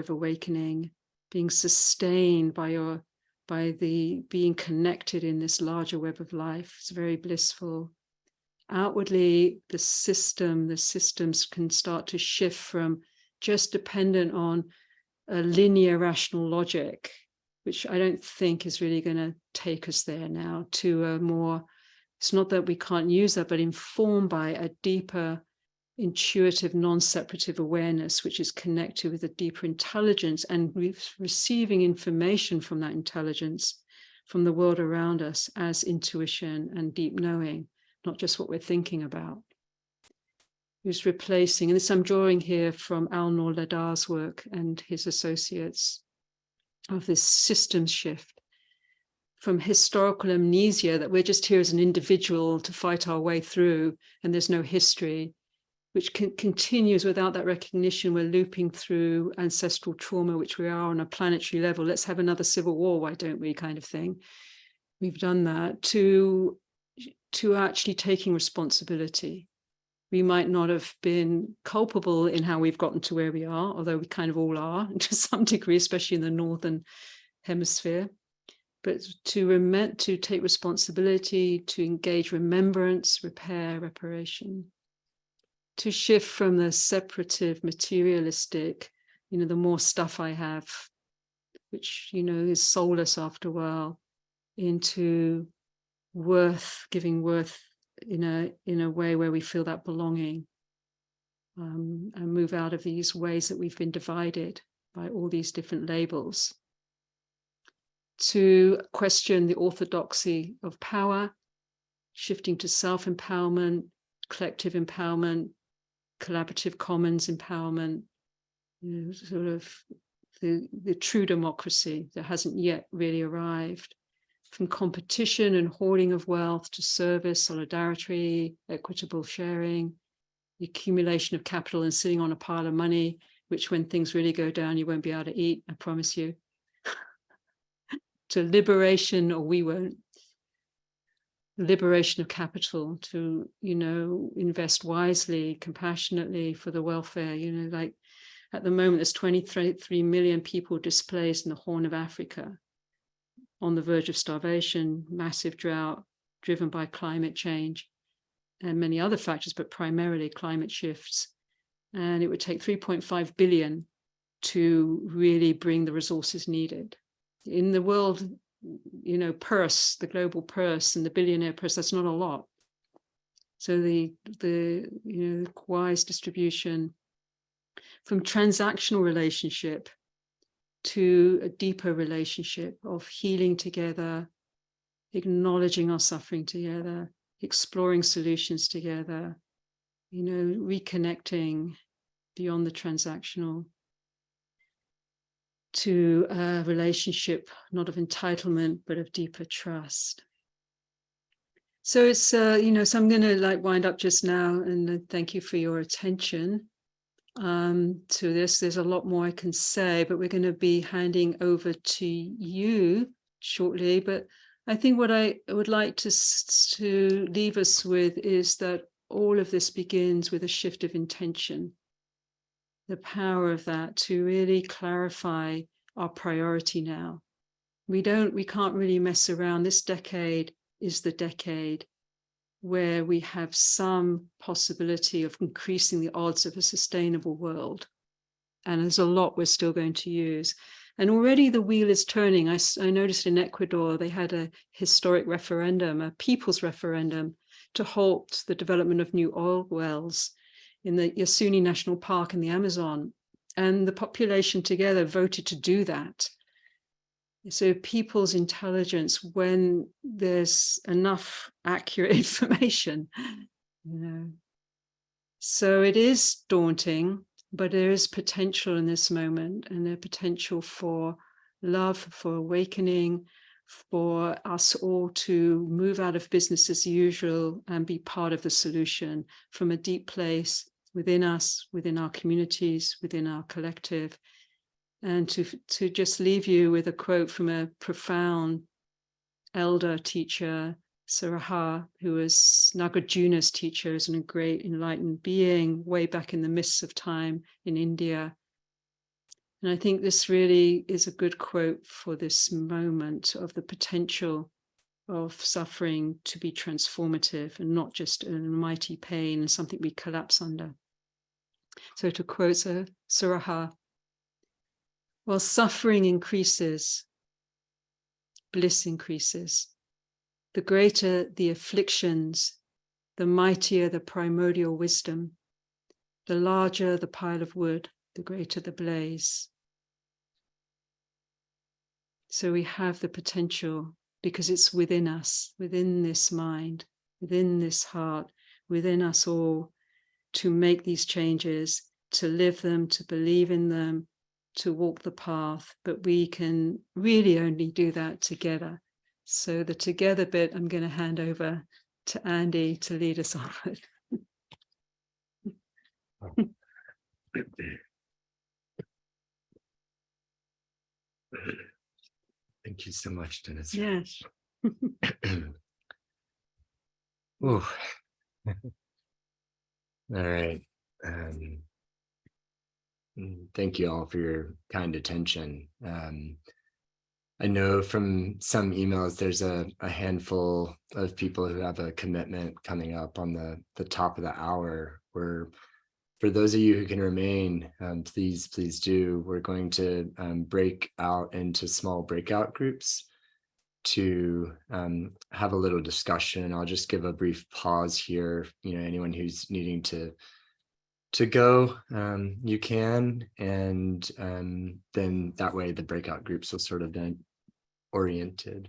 awakening, being sustained by the being connected in this larger web of life. It's very blissful. Outwardly, the systems can start to shift from just dependent on a linear rational logic, which I don't think is really going to take us there now, to a more, it's not that we can't use that, but informed by a deeper intuitive, non-separative awareness, which is connected with a deeper intelligence and receiving information from that intelligence, from the world around us, as intuition and deep knowing, not just what we're thinking about. Who's replacing, and this I'm drawing here from Al-Noor Ladar's work and his associates, of this systems shift from historical amnesia, that we're just here as an individual to fight our way through and there's no history. which continues without that recognition. We're looping through ancestral trauma, which we are on a planetary level. Let's have another civil war, why don't we, kind of thing. We've done that, to actually taking responsibility. We might not have been culpable in how we've gotten to where we are, although we kind of all are to some degree, especially in the Northern Hemisphere. But to take responsibility, to engage remembrance, repair, reparation, to shift from the separative, materialistic, the more stuff I have, which, is soulless after a while, into giving worth in a way where we feel that belonging, and move out of these ways that we've been divided by all these different labels, to question the orthodoxy of power, shifting to self-empowerment, collective empowerment, collaborative commons empowerment, sort of the true democracy that hasn't yet really arrived. From competition and hoarding of wealth to service, solidarity, equitable sharing, the accumulation of capital and sitting on a pile of money, which when things really go down, you won't be able to eat, I promise you. To liberation, or we won't. Liberation of capital, to, invest wisely, compassionately for the welfare. Like at the moment, there's 23 million people displaced in the Horn of Africa, on the verge of starvation, massive drought, driven by climate change and many other factors, but primarily climate shifts. And it would take 3.5 billion to really bring the resources needed. In the world, purse, the global purse and the billionaire purse, that's not a lot. So the wise distribution from transactional relationship to a deeper relationship of healing together, acknowledging our suffering together, exploring solutions together, reconnecting beyond the transactional, to a relationship not of entitlement, but of deeper trust. So it's, so I'm going to wind up just now, and thank you for your attention to this. There's a lot more I can say, but we're going to be handing over to you shortly. But I think what I would like to leave us with is that all of this begins with a shift of intention. The power of that to really clarify our priority now. We can't really mess around. This decade is the decade where we have some possibility of increasing the odds of a sustainable world. And there's a lot we're still going to use. And already the wheel is turning. I noticed in Ecuador, they had a historic referendum, a people's referendum, to halt the development of new oil wells in the Yasuni National Park in the Amazon. And the population together voted to do that. So people's intelligence, when there's enough accurate information, So it is daunting, but there is potential in this moment, and there's potential for love, for awakening, for us all to move out of business as usual and be part of the solution from a deep place within us, within our communities, within our collective. And to just leave you with a quote from a profound elder teacher, Saraha, who was Nagarjuna's teacher, is a great enlightened being way back in the mists of time in India. And I think this really is a good quote for this moment of the potential of suffering to be transformative and not just a mighty pain and something we collapse under. So to quote Saraha, while suffering increases, bliss increases. The greater the afflictions, the mightier the primordial wisdom. The larger the pile of wood, the greater the blaze. So we have the potential, because it's within us, within this mind, within this heart, within us all, to make these changes, to live them, to believe in them, to walk the path. But we can really only do that together. So the together bit, I'm going to hand over to Andy to lead us on with. Thank you so much, Dennis. Yes. Ooh. All right. Thank you all for your kind attention. I know from some emails, there's a handful of people who have a commitment coming up on the top of the hour. Where, for those of you who can remain, please do. We're going to break out into small breakout groups to have a little discussion. I'll just give a brief pause here. Anyone who's needing to go, you can, and then that way the breakout groups will sort of be oriented.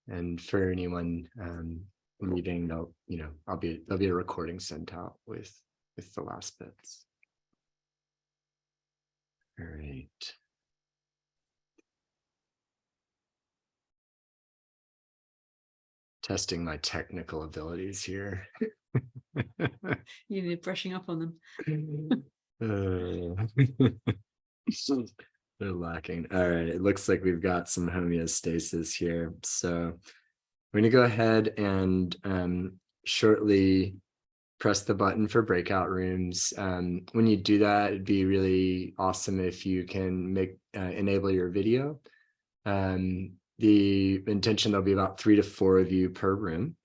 And for anyone leaving, there'll be a recording sent out with the last bits. All right. Testing my technical abilities here. You need brushing up on them. They're lacking. All right, it looks like we've got some homeostasis here. So we're going to go ahead and shortly press the button for breakout rooms. When you do that, it'd be really awesome if you can enable your video. The intention, there'll be about 3 to 4 of you per room,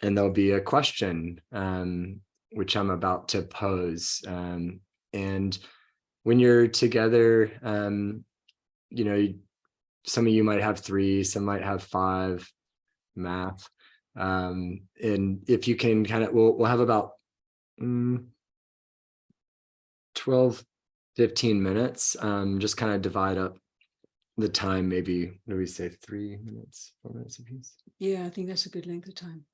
and there'll be a question which I'm about to pose. And when you're together, some of you might have 3, some might have 5, math. And if you can we'll have about 12, 15 minutes, just kind of divide up the time, maybe, what do we say, 3 minutes, 4 minutes a piece? Yeah, I think that's a good length of time.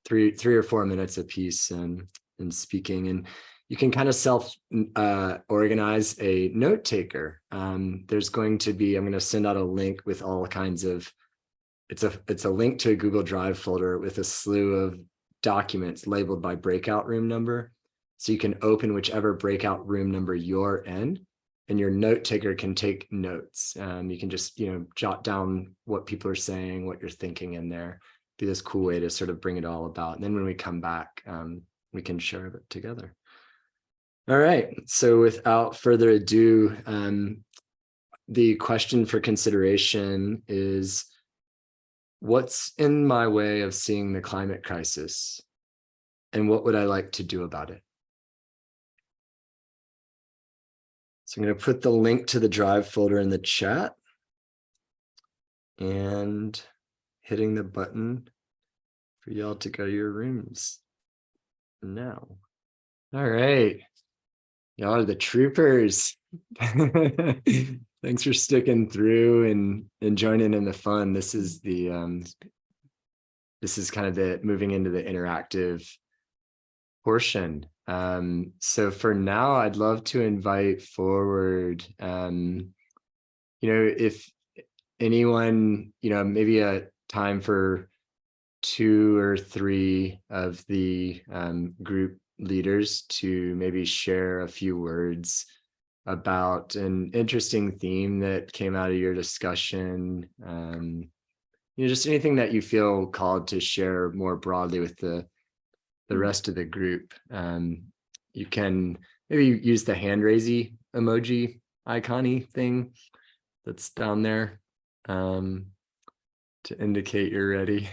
3 or 4 minutes a piece in speaking. And you can kind of self organize a note taker. There's going to be, I'm going to send out a link with all kinds of, it's a link to a Google Drive folder with a slew of documents labeled by breakout room number. So you can open whichever breakout room number you're in, and your note taker can take notes. You can just, jot down what people are saying, what you're thinking in there. Be this cool way to sort of bring it all about. And then when we come back, we can share it together. All right. So without further ado, the question for consideration is, what's in my way of seeing the climate crisis, and what would I like to do about it? So I'm going to put the link to the Drive folder in the chat and hitting the button for y'all to go to your rooms now. All right. Y'all are the troopers. Thanks for sticking through and joining in the fun. This is kind of the moving into the interactive portion. So for now, I'd love to invite forward, if anyone, maybe a time for 2 or 3 of the group leaders to maybe share a few words about an interesting theme that came out of your discussion. Just anything that you feel called to share more broadly with the rest of the group. You can maybe use the hand raising emoji icon-y thing that's down there to indicate you're ready.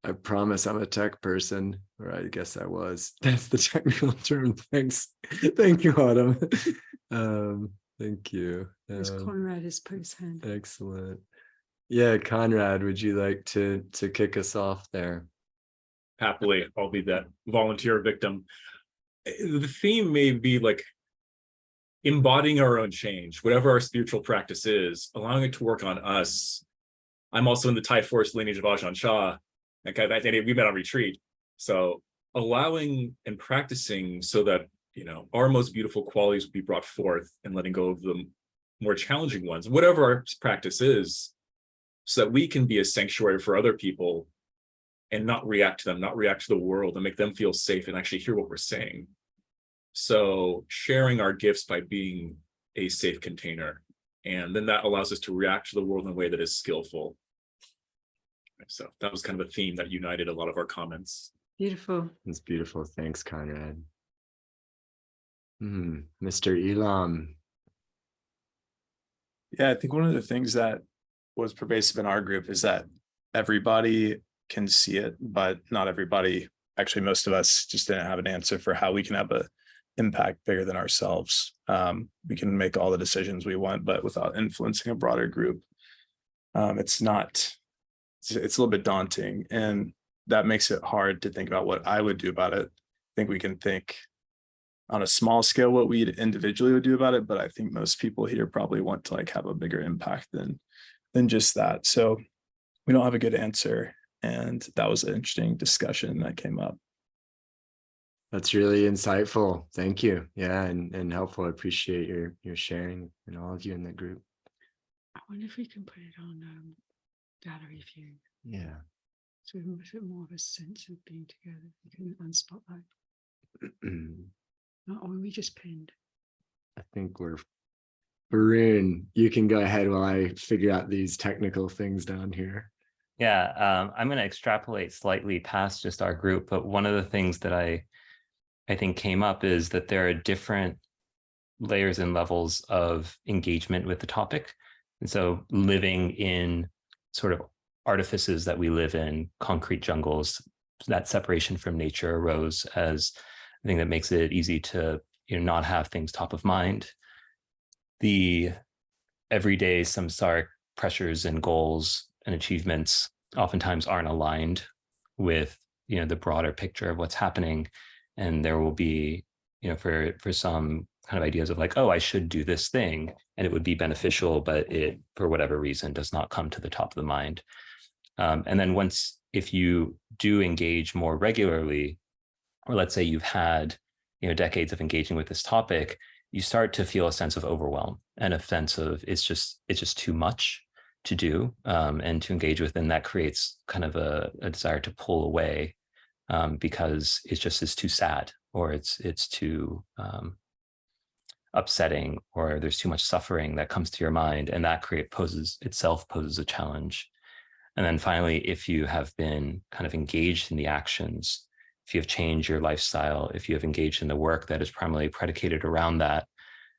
I promise I'm a tech person, or I guess I was. That's the technical term. Thanks. Thank you, Autumn. Thank you. Conrad has put his hand. Excellent. Yeah, Conrad, would you like to kick us off there? Happily, I'll be that volunteer victim. The theme may be like embodying our own change, whatever our spiritual practice is, allowing it to work on us. I'm also in the Thai forest lineage of Ajahn Chah, and we met on retreat. So allowing and practicing so that, our most beautiful qualities will be brought forth, and letting go of the more challenging ones, whatever our practice is, so that we can be a sanctuary for other people and not react to them, not react to the world, and make them feel safe and actually hear what we're saying. So sharing our gifts by being a safe container, and then that allows us to react to the world in a way that is skillful. So that was kind of a theme that united a lot of our comments. Beautiful. It's beautiful. Thanks, Conrad. Mr. Elam. Yeah, I think one of the things that was pervasive in our group is that everybody can see it, but not everybody, actually most of us just didn't have an answer for how we can have an impact bigger than ourselves. We can make all the decisions we want, but without influencing a broader group, it's a little bit daunting, and that makes it hard to think about what I would do about it. I think we can think on a small scale what we individually would do about it, but I think most people here probably want to like have a bigger impact than just that. So we don't have a good answer, and that was an interesting discussion that came up. That's really insightful. Thank you. Yeah, and helpful. I appreciate your sharing and all of you in the group. I wonder if we can put it on gallery view. Yeah. So a bit more of a sense of being together. We can unspotlight. Or we just pinned. I think we're Varun, you can go ahead while I figure out these technical things down here. Yeah, I'm going to extrapolate slightly past just our group, but one of the things that I think came up is that there are different layers and levels of engagement with the topic. And so living in sort of artifices that we live in, concrete jungles, that separation from nature arose as a thing that makes it easy to not have things top of mind. The everyday samsaric pressures and goals and achievements oftentimes aren't aligned with the broader picture of what's happening, and there will be for some kind of ideas of like, oh, I should do this thing and it would be beneficial, but it for whatever reason does not come to the top of the mind. And then if you do engage more regularly, or let's say you've had decades of engaging with this topic, you start to feel a sense of overwhelm and a sense of it's just too much to do and to engage with, and that creates kind of a desire to pull away because it just is too sad, or it's too upsetting, or there's too much suffering that comes to your mind, and that poses a challenge. And then finally, if you have been kind of engaged in the actions, if you have changed your lifestyle, if you have engaged in the work that is primarily predicated around that,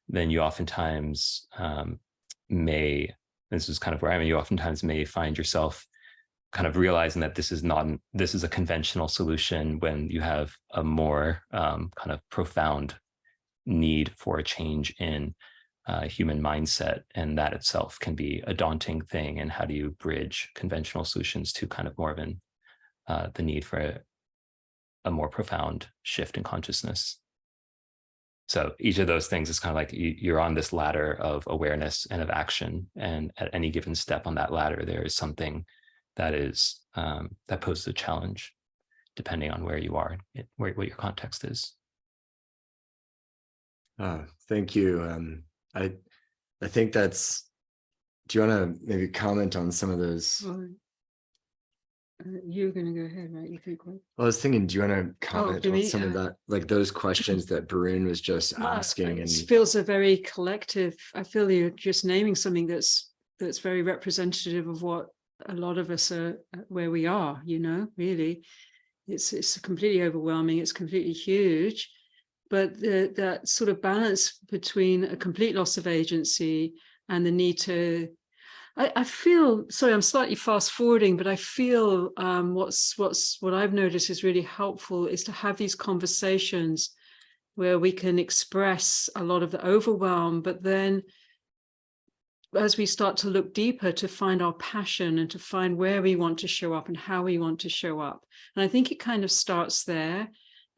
then you oftentimes this is kind of where I mean, you oftentimes may find yourself kind of realizing that this is a conventional solution when you have a more kind of profound need for a change in human mindset, and that itself can be a daunting thing. And how do you bridge conventional solutions to kind of more of the need for a more profound shift in consciousness? So each of those things is kind of like you're on this ladder of awareness and of action, and at any given step on that ladder, there is something that is that poses a challenge, depending on where you are, what your context is. Thank you. I think that's. Do you want to maybe comment on some of those? You're going to go ahead, right? You think what? Well, I was thinking, do you want to comment on some of that, like those questions that Varun was just asking? It feels a very collective. I feel you're just naming something that's very representative of what a lot of us are, where we are. Really, it's completely overwhelming. It's completely huge, but that sort of balance between a complete loss of agency and the need to. I feel, sorry, I'm slightly fast forwarding, but I feel what I've noticed is really helpful is to have these conversations where we can express a lot of the overwhelm, but then as we start to look deeper, to find our passion and to find where we want to show up and how we want to show up. And I think it kind of starts there.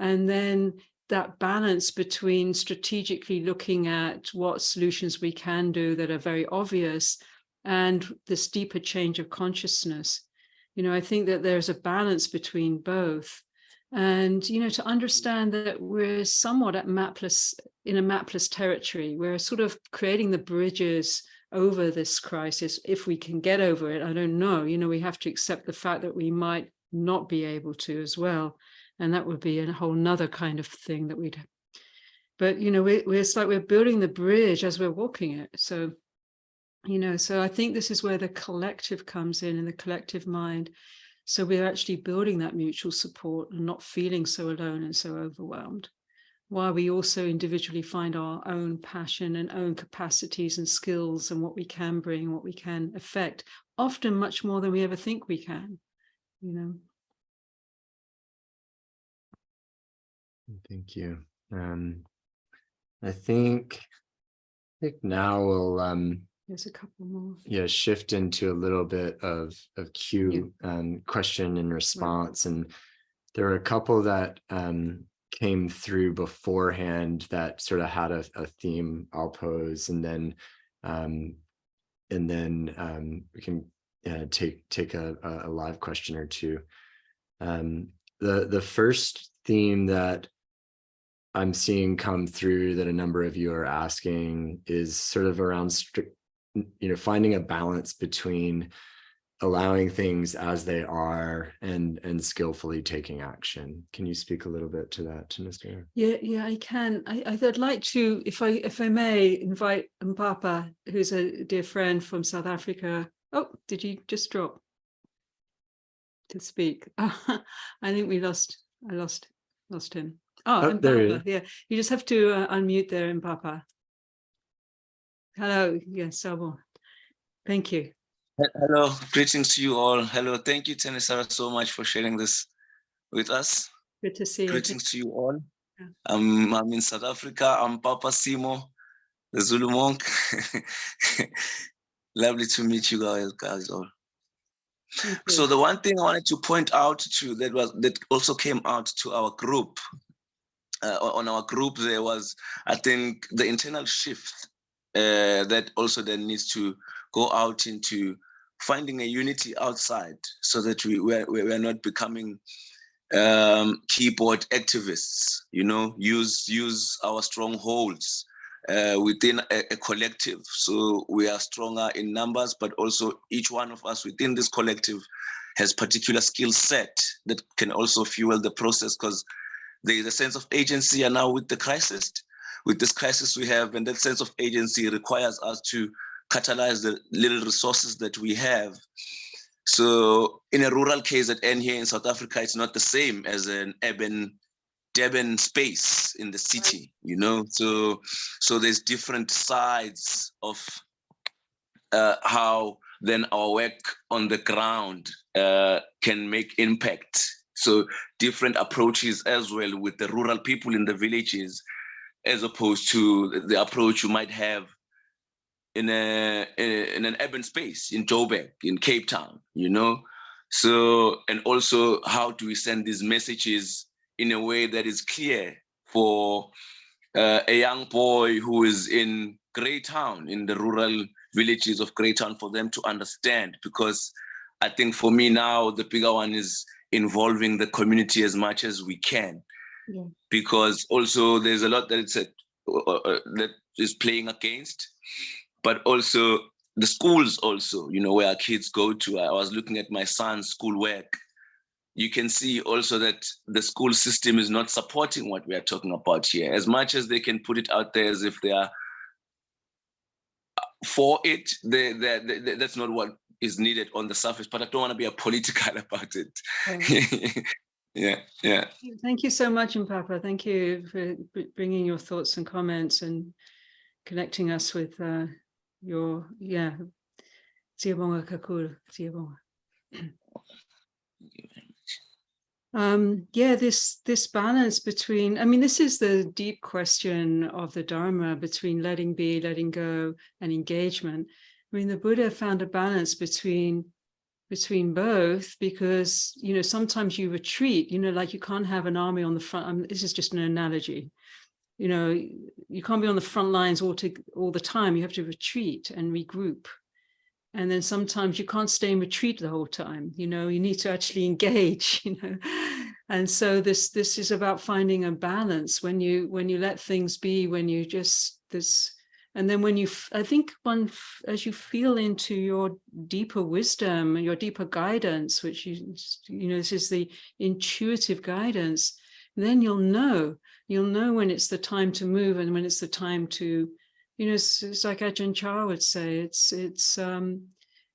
And then that balance between strategically looking at what solutions we can do that are very obvious and this deeper change of consciousness. I think that there's a balance between both. And, to understand that we're somewhat in a mapless territory, we're sort of creating the bridges over this crisis. If we can get over it, I don't know. We have to accept the fact that we might not be able to as well. And that would be a whole nother kind of thing that we'd, but, you know, it's like we're building the bridge as we're walking it. So, you know, so I think this is where the collective comes in the collective mind. So we're actually building that mutual support and not feeling so alone and so overwhelmed, while we also individually find our own passion and own capacities and skills and what we can bring, what we can affect, often much more than we ever think we can, you know. Thank you. I think now we'll there's a couple more. Yeah, shift into a little bit of Q question and response. And there were a couple that came through beforehand that sort of had a theme I'll pose, and then we can take a live question or two. The first theme that I'm seeing come through that a number of you are asking is sort of around finding a balance between allowing things as they are and skillfully taking action. Can you speak a little bit to that, Thanissara? Yeah, I can. I'd like to, if I may, invite Mpapa, who's a dear friend from South Africa. Oh, did you just drop to speak? I think I lost him. Oh, there he is. Mpapa, yeah. You just have to unmute there, Mpapa. Hello, yes, Sabo. Thank you. Hello, greetings to you all. Hello, thank you, Thanissara, so much for sharing this with us. Good to see you. Greetings to you all. Yeah. I'm in South Africa. I'm Papa Simo, the Zulu monk. Lovely to meet you guys all. So the one thing I wanted to point out to that also came out to our group. On our group, there was, I think, the internal shift that also then needs to go out into finding a unity outside, so that we're not becoming keyboard activists. You know, use our strongholds within a collective, so we are stronger in numbers, but also each one of us within this collective has particular skill set that can also fuel the process, because there is a sense of agency, and now with the crisis, with this crisis we have, and that sense of agency requires us to catalyze the little resources that we have. So in a rural KZN here in South Africa, it's not the same as an urban Durban space in the city, you know? So there's different sides of how then our work on the ground can make impact. So different approaches as well with the rural people in the villages, as opposed to the approach you might have in an urban space in Joburg, in Cape Town, you know? So, and also how do we send these messages in a way that is clear for a young boy who is in Greytown, in the rural villages of Greytown, for them to understand? Because I think for me now, the bigger one is involving the community as much as we can. Yeah. Because also there's a lot that it's that is playing against, but also the schools also, you know, where our kids go to. I was looking at my son's schoolwork. You can see also that the school system is not supporting what we are talking about here. As much as they can put it out there as if they are for it, that's not what is needed on the surface, but I don't want to be political about it. Oh. Yeah. Thank you so much, Mpapa. Thank you for bringing your thoughts and comments and connecting us with your, Ziyabonga Kakul, Ziyabonga. This balance between, I mean, this is the deep question of the Dharma, between letting be, letting go, and engagement. I mean, the Buddha found a balance between both, because, you know, sometimes you retreat, you know, like you can't have an army on the front. This is just an analogy. You know, you can't be on the front lines all the time. You have to retreat and regroup. And then sometimes you can't stay in retreat the whole time. You know, you need to actually engage, you know. And so this is about finding a balance when you let things be, when you just, And then when I think as you feel into your deeper wisdom and your deeper guidance, which this is the intuitive guidance, then you'll know when it's the time to move and when it's the time to, it's like Ajahn Chah would say,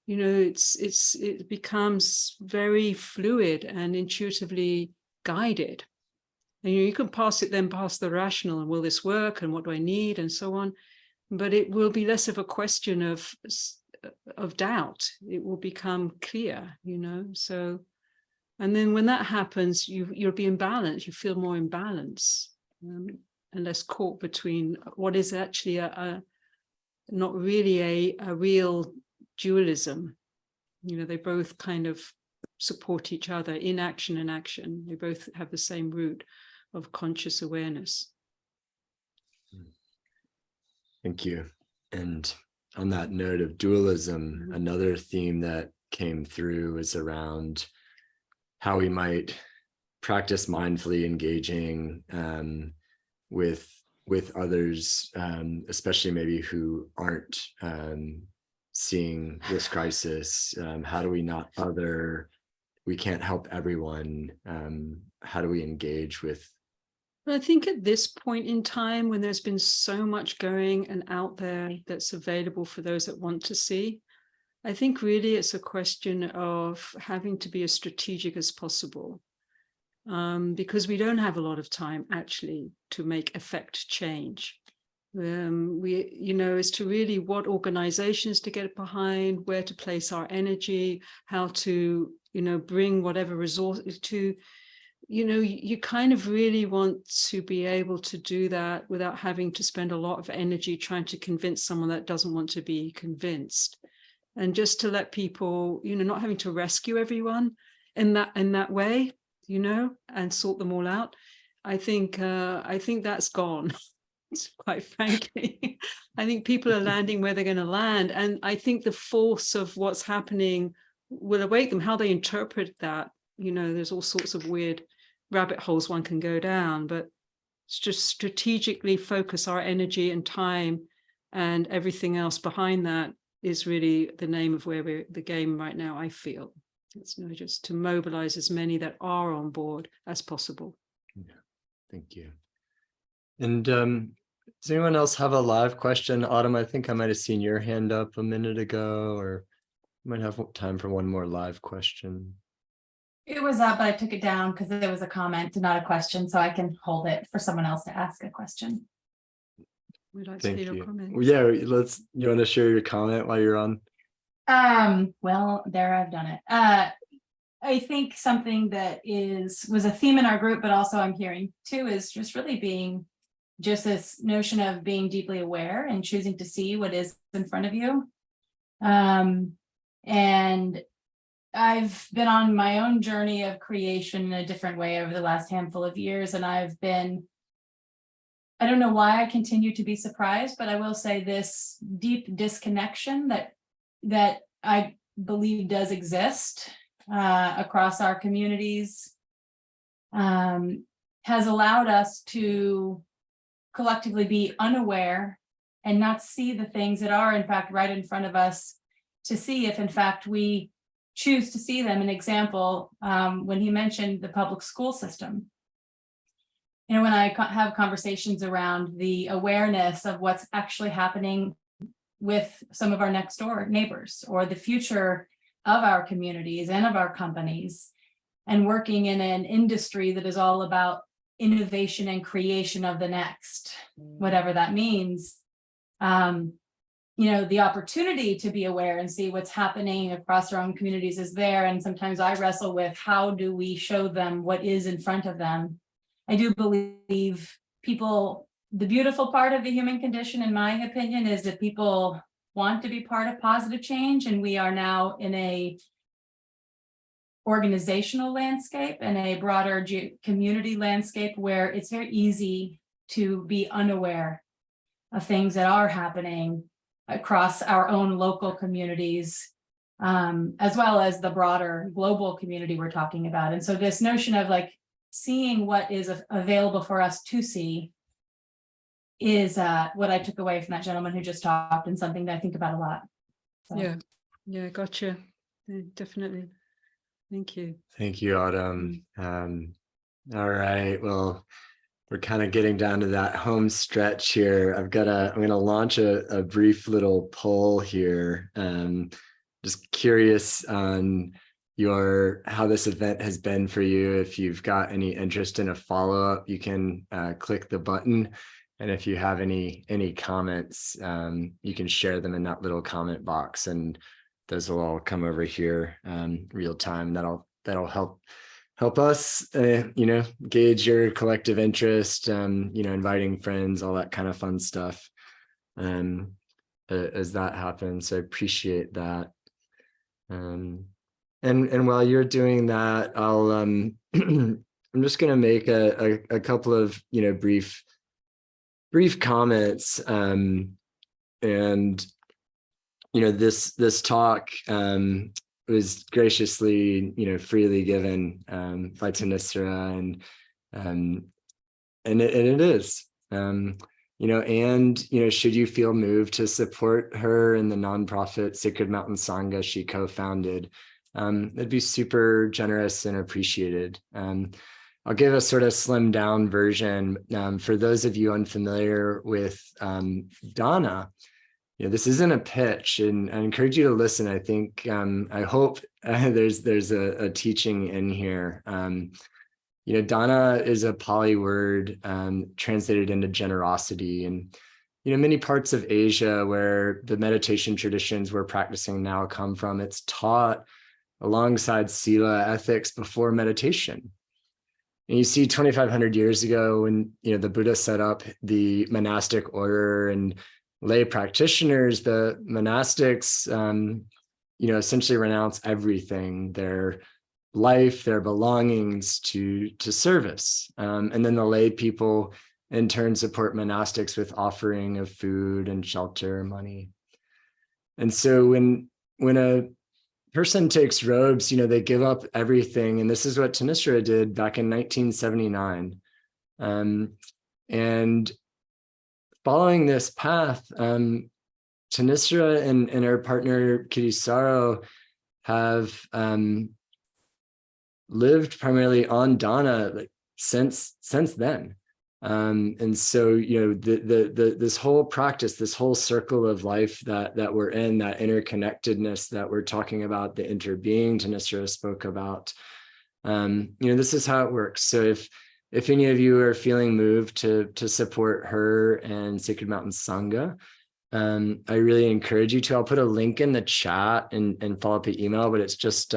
it becomes very fluid and intuitively guided. And you can pass the rational, and will this work, and what do I need, and so on. But it will be less of a question of doubt. It will become clear, So, and then when that happens, you'll be in balance. You feel more in balance, and less caught between what is actually not really a real dualism. They both kind of support each other, inaction and action. They both have the same root of conscious awareness. Thank you. And on that note of dualism, another theme that came through is around how we might practice mindfully engaging with others, especially maybe who aren't seeing this crisis. How do we not other? We can't help everyone. How do we engage with? I think at this point in time, when there's been so much going and out there that's available for those that want to see, I think really it's a question of having to be as strategic as possible, because we don't have a lot of time actually to make effect change. Is to really what organizations to get behind, where to place our energy, how to, bring whatever resources to, you kind of really want to be able to do that without having to spend a lot of energy trying to convince someone that doesn't want to be convinced. And just to let people, not having to rescue everyone in that way, and sort them all out. I think that's gone. Quite frankly, I think people are landing where they're going to land. And I think the force of what's happening will awake them. How they interpret that, there's all sorts of weird rabbit holes one can go down, but it's just strategically focus our energy and time, and everything else behind that is really the name of where we're the game right now. I feel it's just to mobilize as many that are on board as possible. Yeah, thank you. And does anyone else have a live question? Autumn, I think I might have seen your hand up a minute ago, or might have time for one more live question. It was up, but I took it down because there was a comment and not a question, so I can hold it for someone else to ask a question. We'd like to hear your comment. Yeah, you want to share your comment while you're on? Well, there, I've done it. I think something that was a theme in our group, but also I'm hearing too, is just really being just this notion of being deeply aware and choosing to see what is in front of you. And I've been on my own journey of creation in a different way over the last handful of years. And I don't know why I continue to be surprised, but I will say this deep disconnection that I believe does exist across our communities has allowed us to collectively be unaware and not see the things that are in fact right in front of us, to see if in fact we choose to see them. An example, when he mentioned the public school system, when I have conversations around the awareness of what's actually happening with some of our next door neighbors, or the future of our communities and of our companies, and working in an industry that is all about innovation and creation of the next, whatever that means, the opportunity to be aware and see what's happening across our own communities is there. And sometimes I wrestle with, how do we show them what is in front of them? I do believe people, the beautiful part of the human condition, in my opinion, is that people want to be part of positive change. And we are now in a organizational landscape and a broader community landscape where it's very easy to be unaware of things that are happening across our own local communities, as well as the broader global community we're talking about. And so this notion of like seeing what is available for us to see is what I took away from that gentleman who just talked, and something that I think about a lot. So. Yeah, gotcha. Yeah, definitely. Thank you. Thank you, Autumn. All right, well, we're kind of getting down to that home stretch here. I'm gonna launch a brief little poll here. Just curious on how this event has been for you. If you've got any interest in a follow-up, you can click the button. And if you have any comments, you can share them in that little comment box, and those will all come over here real time. That'll help us, gauge your collective interest, inviting friends, all that kind of fun stuff as that happens. So I appreciate that. And while you're doing that, I'll I'm just going to make a couple of brief comments. And this talk was graciously freely given by Thanissara, and it is should you feel moved to support her in the nonprofit Sacred Mountain Sangha she co-founded, it'd be super generous and appreciated. I'll give a sort of slimmed down version for those of you unfamiliar with Dharma. This isn't a pitch, and I encourage you to listen. I think, I hope there's a teaching in here. Dana is a Pali word translated into generosity, and many parts of Asia where the meditation traditions we're practicing now come from, it's taught alongside sila ethics before meditation. And you see 2,500 years ago when the Buddha set up the monastic order and lay practitioners, the monastics essentially renounce everything, their life, their belongings to service, and then the lay people in turn support monastics with offering of food and shelter, money. And so when a person takes robes, they give up everything, and this is what Thanissara did back in 1979. And following this path, Thanissara and her partner Kittisaro have lived primarily on Dana since then. And so this whole practice, this whole circle of life that we're in, that interconnectedness that we're talking about, the interbeing Thanissara spoke about, this is how it works. So if any of you are feeling moved to support her and Sacred Mountain Sangha, I really encourage you to. I'll put a link in the chat and follow up the email, but it's just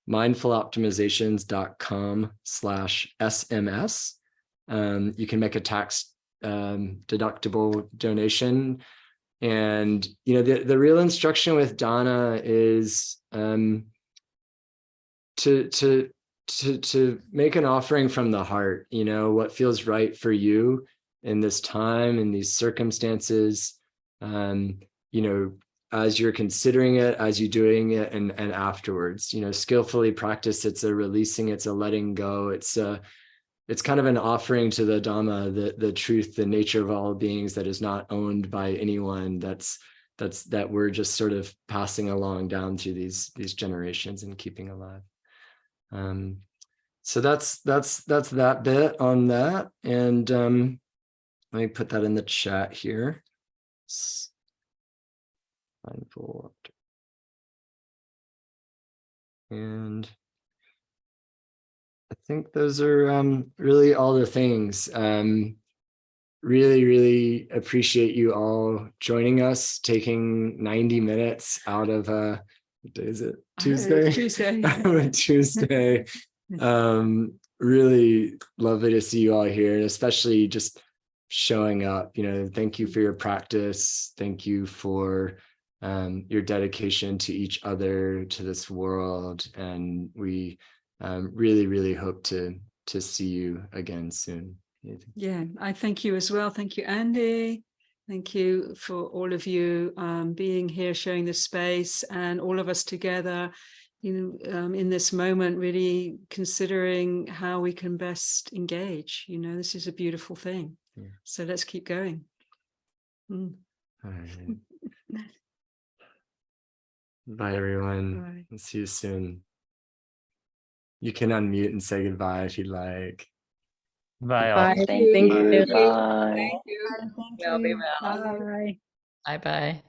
mindfuloptimizations.com/SMS. You can make a tax deductible donation. And the real instruction with Dana is to make an offering from the heart, what feels right for you in this time, in these circumstances, as you're considering it, as you're doing it, and afterwards, skillfully practice. It's a releasing, it's a letting go. It's kind of an offering to the Dhamma, the truth, the nature of all beings that is not owned by anyone. That we're just sort of passing along down through these generations and keeping alive. So that's that bit on that. And let me put that in the chat here. Mindful. And I think those are really all the things. Really appreciate you all joining us, taking 90 minutes out of what day is it? Tuesday? Tuesday. Really lovely to see you all here, and especially just showing up. Thank you for your practice. Thank you for your dedication to each other, to this world, and we really hope to see you again soon. Yeah, I thank you as well. Thank you, Andy. Thank you for all of you being here, sharing this space, and all of us together, in this moment, really considering how we can best engage. This is a beautiful thing. Yeah. So let's keep going. Mm. All right. Bye, everyone. Bye. I'll see you soon. You can unmute and say goodbye if you'd like. Bye all. Bye. Thank you. Bye. Bye. Thank Well, be you. well. Bye. Bye bye.